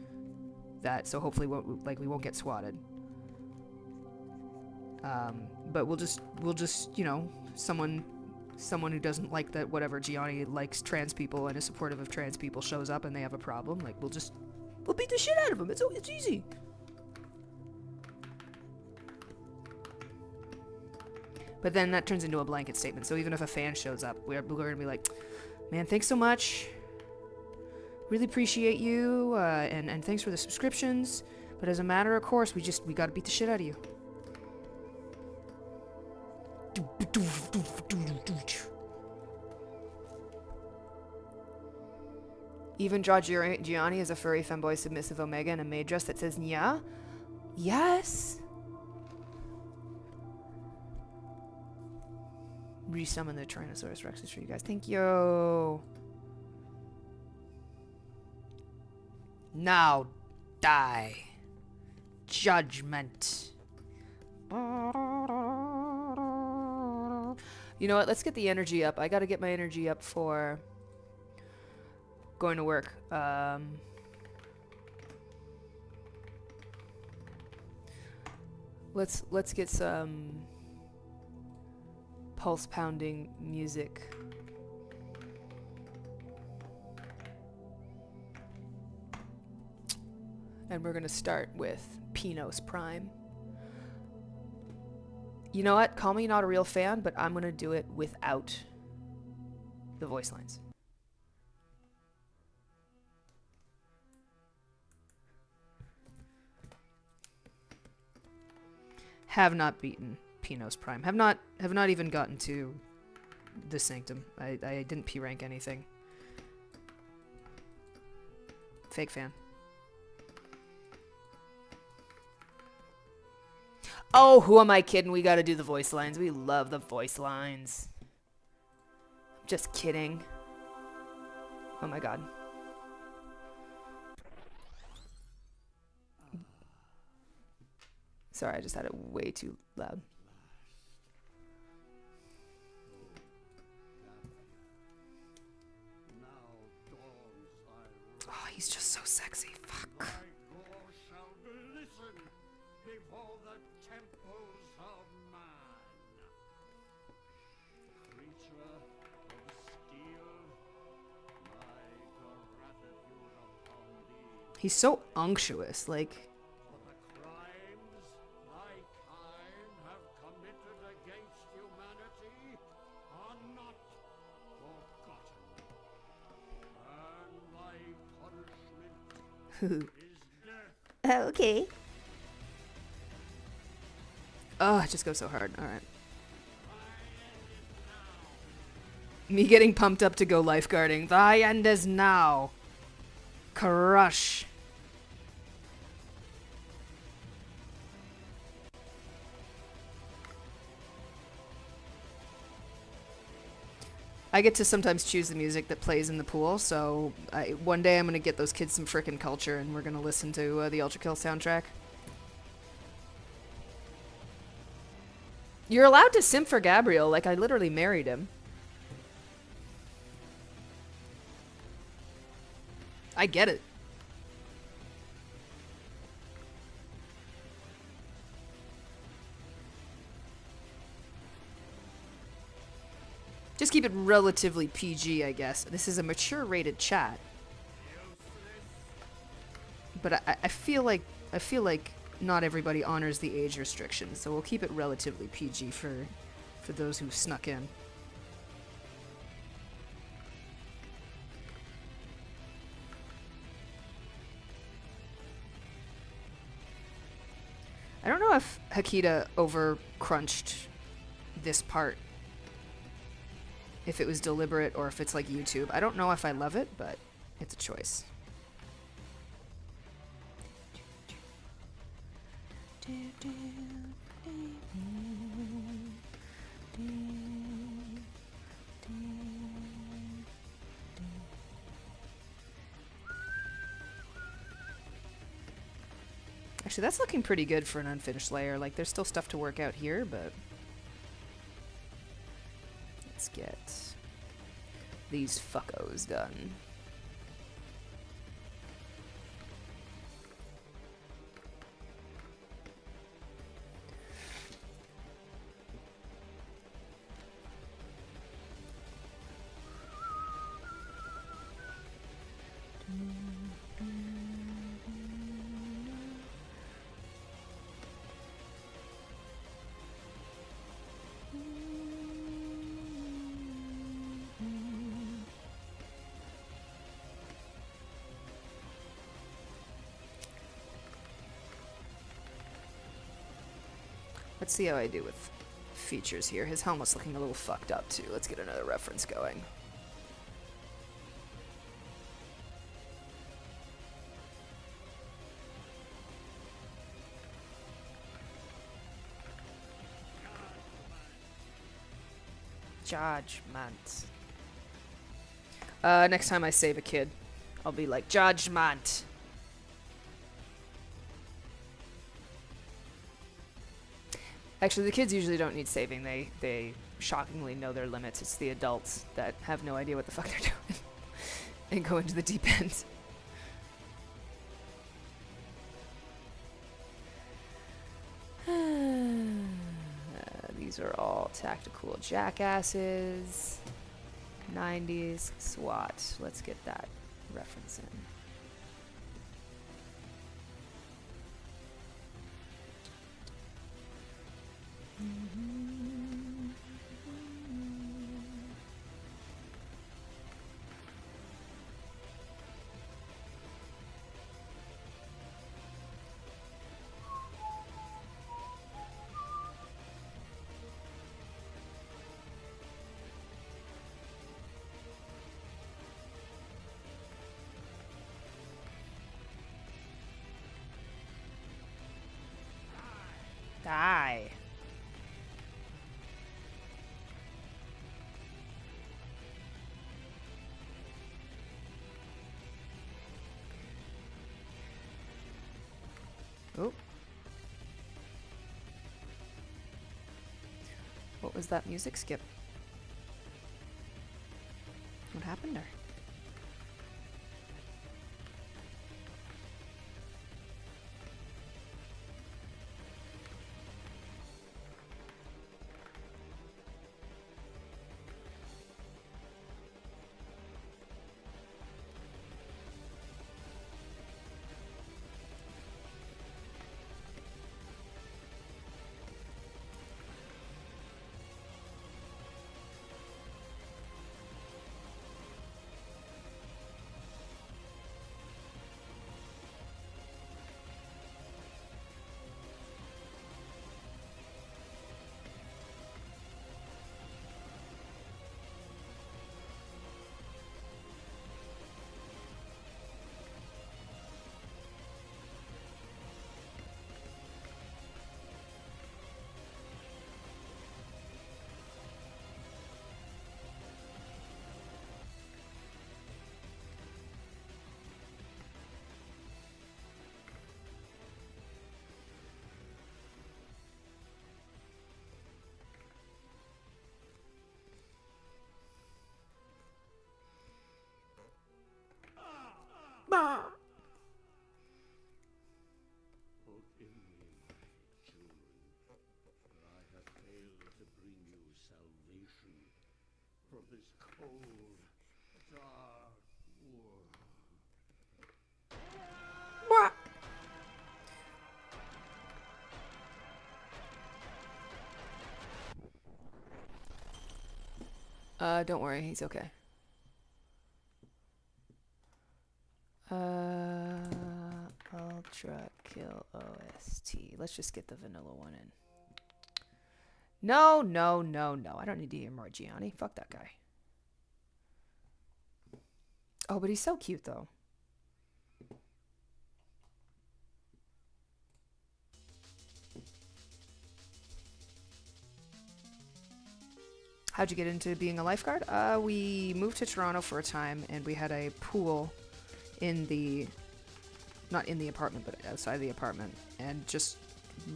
that, so hopefully we won't get swatted. But we'll just you know, someone who doesn't like that whatever Gianni likes trans people and is supportive of trans people shows up and they have a problem, like, we'll beat the shit out of them. It's easy. But then that turns into a blanket statement. So even if a fan shows up, we're gonna be like, man, thanks so much. Really appreciate you, and thanks for the subscriptions. But as a matter of course, we gotta beat the shit out of you. Even draw Gianni as a furry femboy submissive omega in a maid dress that says Nya? Yes! Resummon the Tyrannosaurus Rexes for you guys. Thank you! Now die. Judgment. You know what? Let's get the energy up. I gotta get my energy up for going to work. Let's get some pulse pounding music. And we're going to start with Pinos Prime. You know what? Call me not a real fan, but I'm going to do it without the voice lines. Have not beaten Pinos Prime. Have not even gotten to the Sanctum. I didn't P rank anything. Fake fan. Oh, who am I kidding? We gotta do the voice lines. We love the voice lines. Just kidding. Oh my god. Sorry, I just had it way too loud. Oh, he's just so sexy. Fuck. He's so unctuous, like. Okay. Oh, it just goes so hard. Alright. Me getting pumped up to go lifeguarding. Thy end is now. Crush. I get to sometimes choose the music that plays in the pool, so one day I'm going to get those kids some frickin' culture and we're going to listen to the Ultra Kill soundtrack. You're allowed to simp for Gabriel, like I literally married him. I get it. Just keep it relatively PG, I guess. This is a mature rated chat. But I feel like not everybody honors the age restrictions, so we'll keep it relatively PG for those who snuck in. I don't know if Hakita over crunched this part. If it was deliberate or if it's like YouTube. I don't know if I love it, but it's a choice. Actually, that's looking pretty good for an unfinished layer. Like, there's still stuff to work out here, but... let's get these fuckos done. Let's see how I do with features here. His helmet's looking a little fucked up too. Let's get another reference going. Judgment. Next time I save a kid, I'll be like, Judgment. Actually, the kids usually don't need saving. They shockingly know their limits. It's the adults that have no idea what the fuck they're doing and go into the deep end. These are all tactical jackasses. 90s SWAT. Let's get that reference in. Die. Oh. What was that music skip? What happened there? Forgive me, my children, for I have failed to bring you salvation from this cold, dark world. Don't worry, he's okay. Ultra kill OST. Let's just get the vanilla one in. No, no, no, no. I don't need to hear more Gianni. Fuck that guy. Oh, but he's so cute, though. How'd you get into being a lifeguard? We moved to Toronto for a time, and we had a pool in the... not in the apartment, but outside the apartment. And just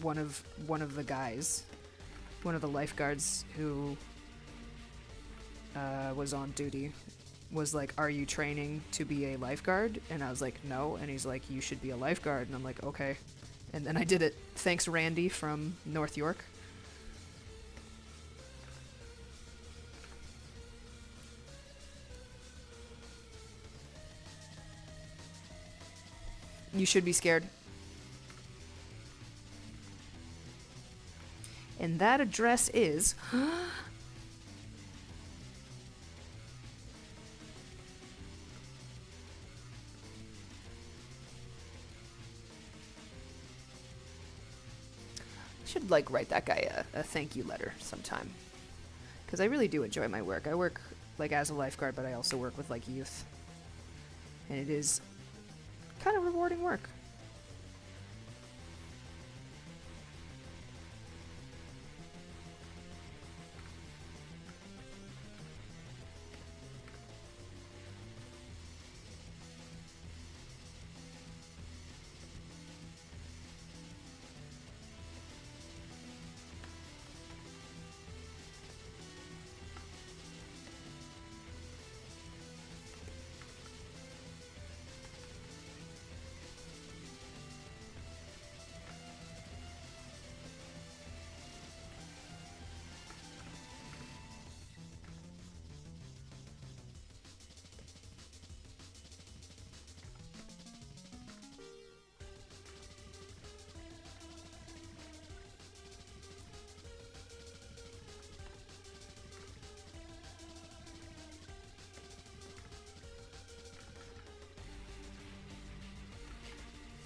one of the guys, one of the lifeguards who was on duty, was like, "Are you training to be a lifeguard?" And I was like, "No." And he's like, "You should be a lifeguard." And I'm like, "Okay." And then I did it. Thanks, Randy from North York. You should be scared. And that address is... should like write that guy a thank you letter sometime, because I really do enjoy my work. I work like as a lifeguard, but I also work with like youth, and it is kind of rewarding work.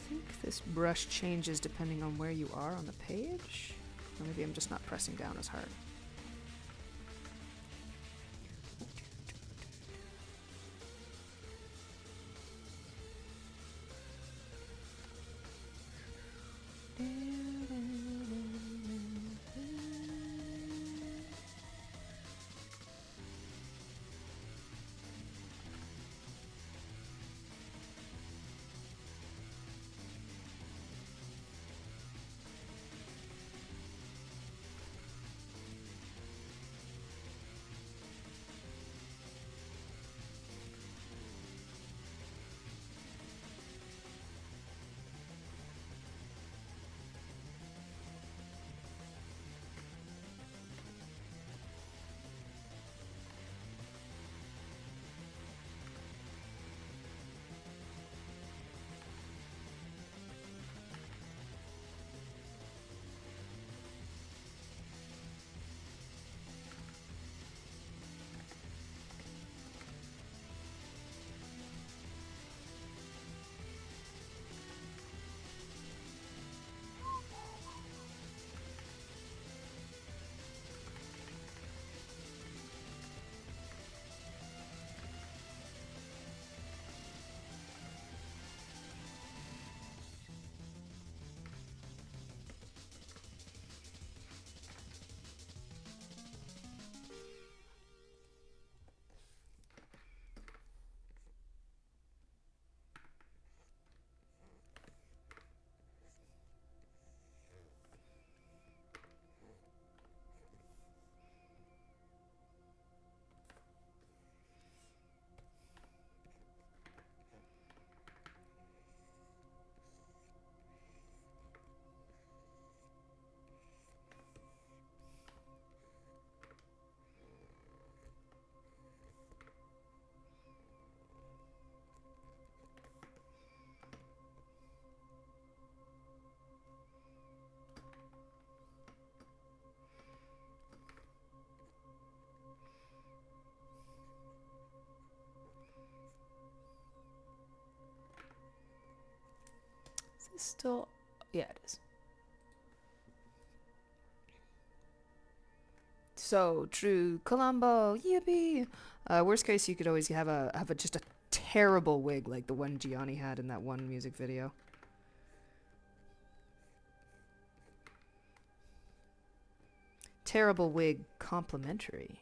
I think this brush changes depending on where you are on the page. Or maybe I'm just not pressing down as hard. this still... Yeah, it is. So, true Columbo, yippee! Worst case, you could always have just a terrible wig like the one Gianni had in that one music video. Terrible wig complimentary.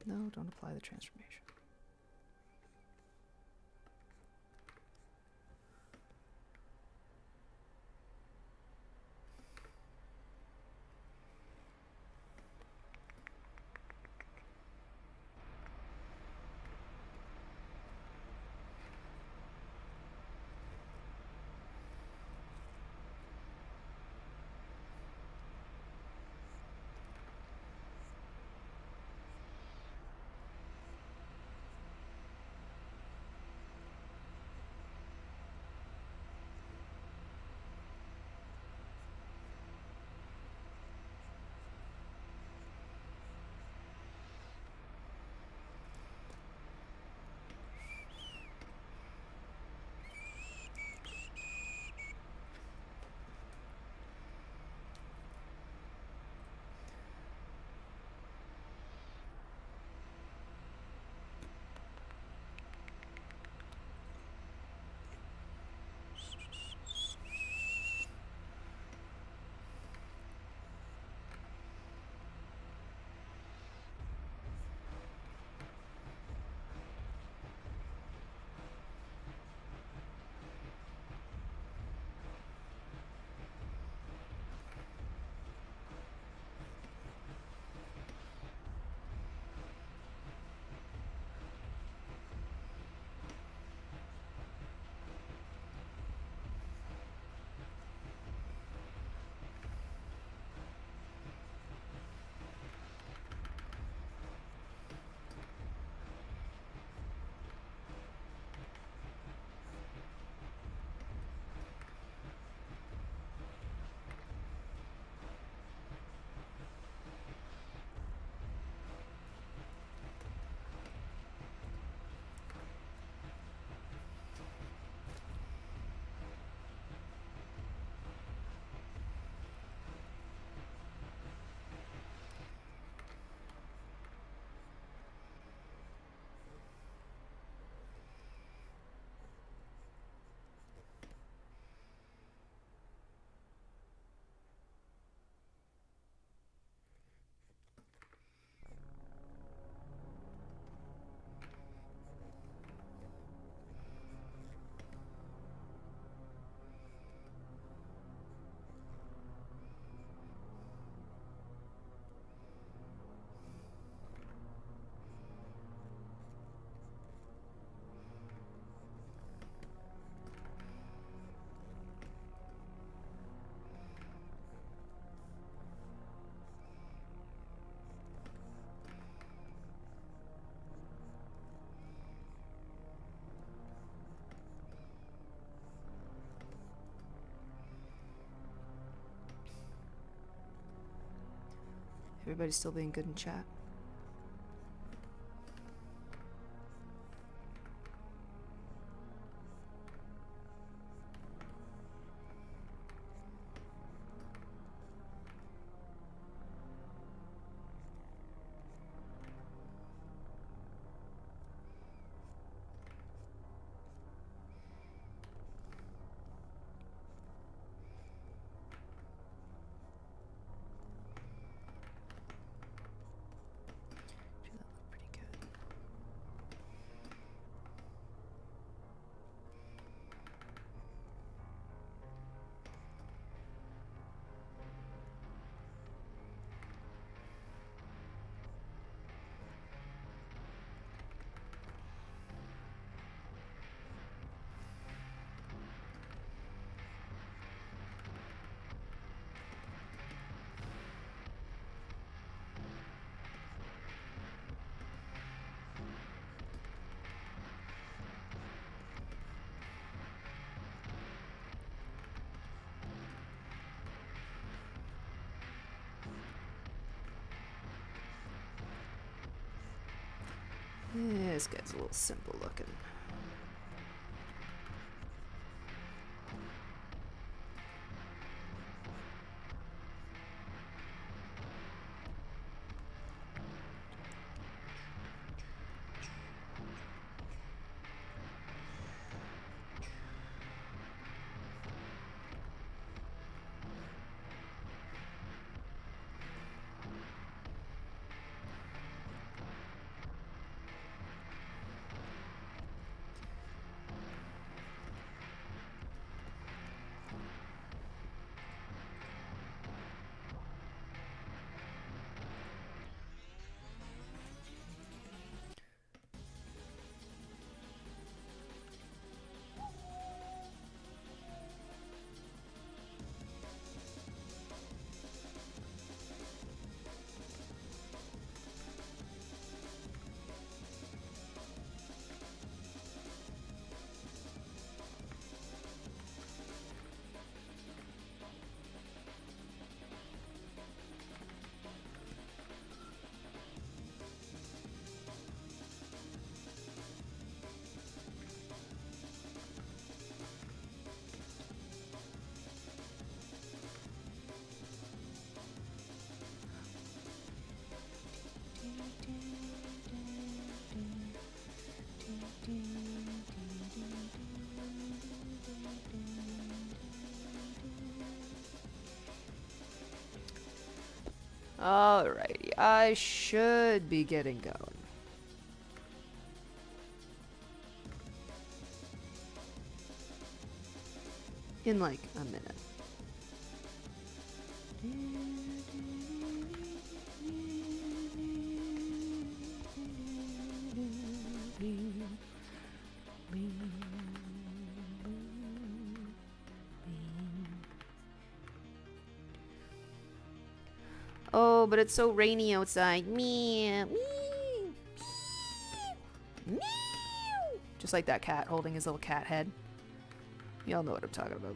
No, don't apply the transformation. Everybody's still being good in chat. This guy's a little simple looking. Alrighty, I should be getting going. In like a minute. Oh, but it's so rainy outside. Meow. Meow. Meow. Just like that cat holding his little cat head. Y'all know what I'm talking about.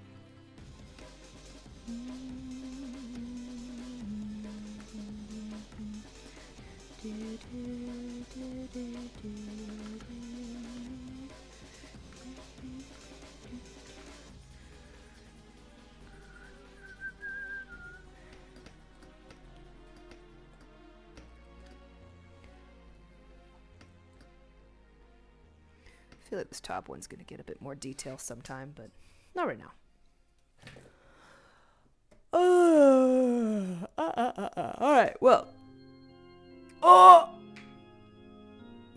I feel like this top one's gonna get a bit more detail sometime, but not right now. Alright, well. Oh!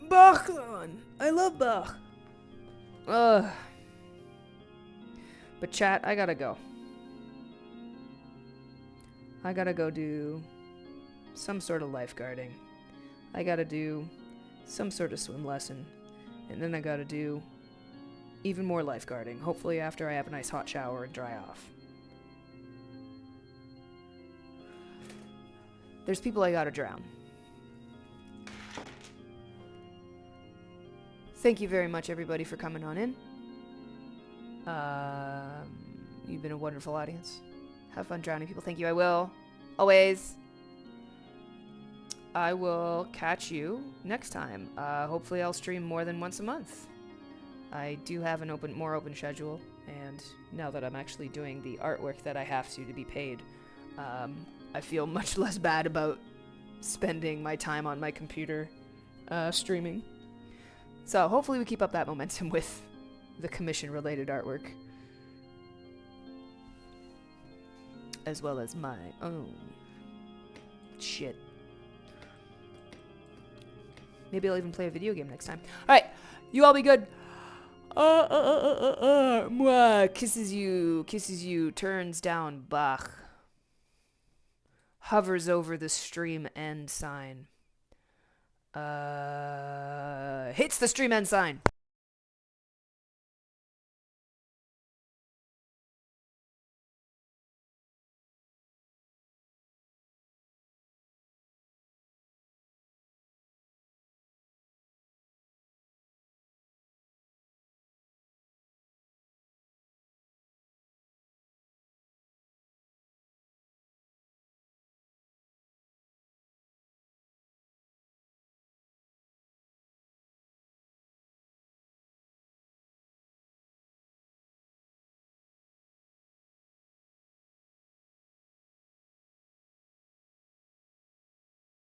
Bach on! I love Bach. But chat, I gotta go. I gotta go do some sort of lifeguarding. I gotta do some sort of swim lesson. And then I gotta do even more lifeguarding. Hopefully after I have a nice hot shower and dry off. There's people I gotta drown. Thank you very much, everybody, for coming on in. You've been a wonderful audience. Have fun drowning people. Thank you. I will. Always. I will catch you next time. Hopefully I'll stream more than once a month. I do have an more open schedule, and now that I'm actually doing the artwork that I have to be paid, I feel much less bad about spending my time on my computer streaming. So hopefully we keep up that momentum with the commission-related artwork, as well as my own shit. Maybe I'll even play a video game next time. Alright, you all be good. Mwah. Kisses you, turns down Bach. Hovers over the stream end sign. Hits the stream end sign.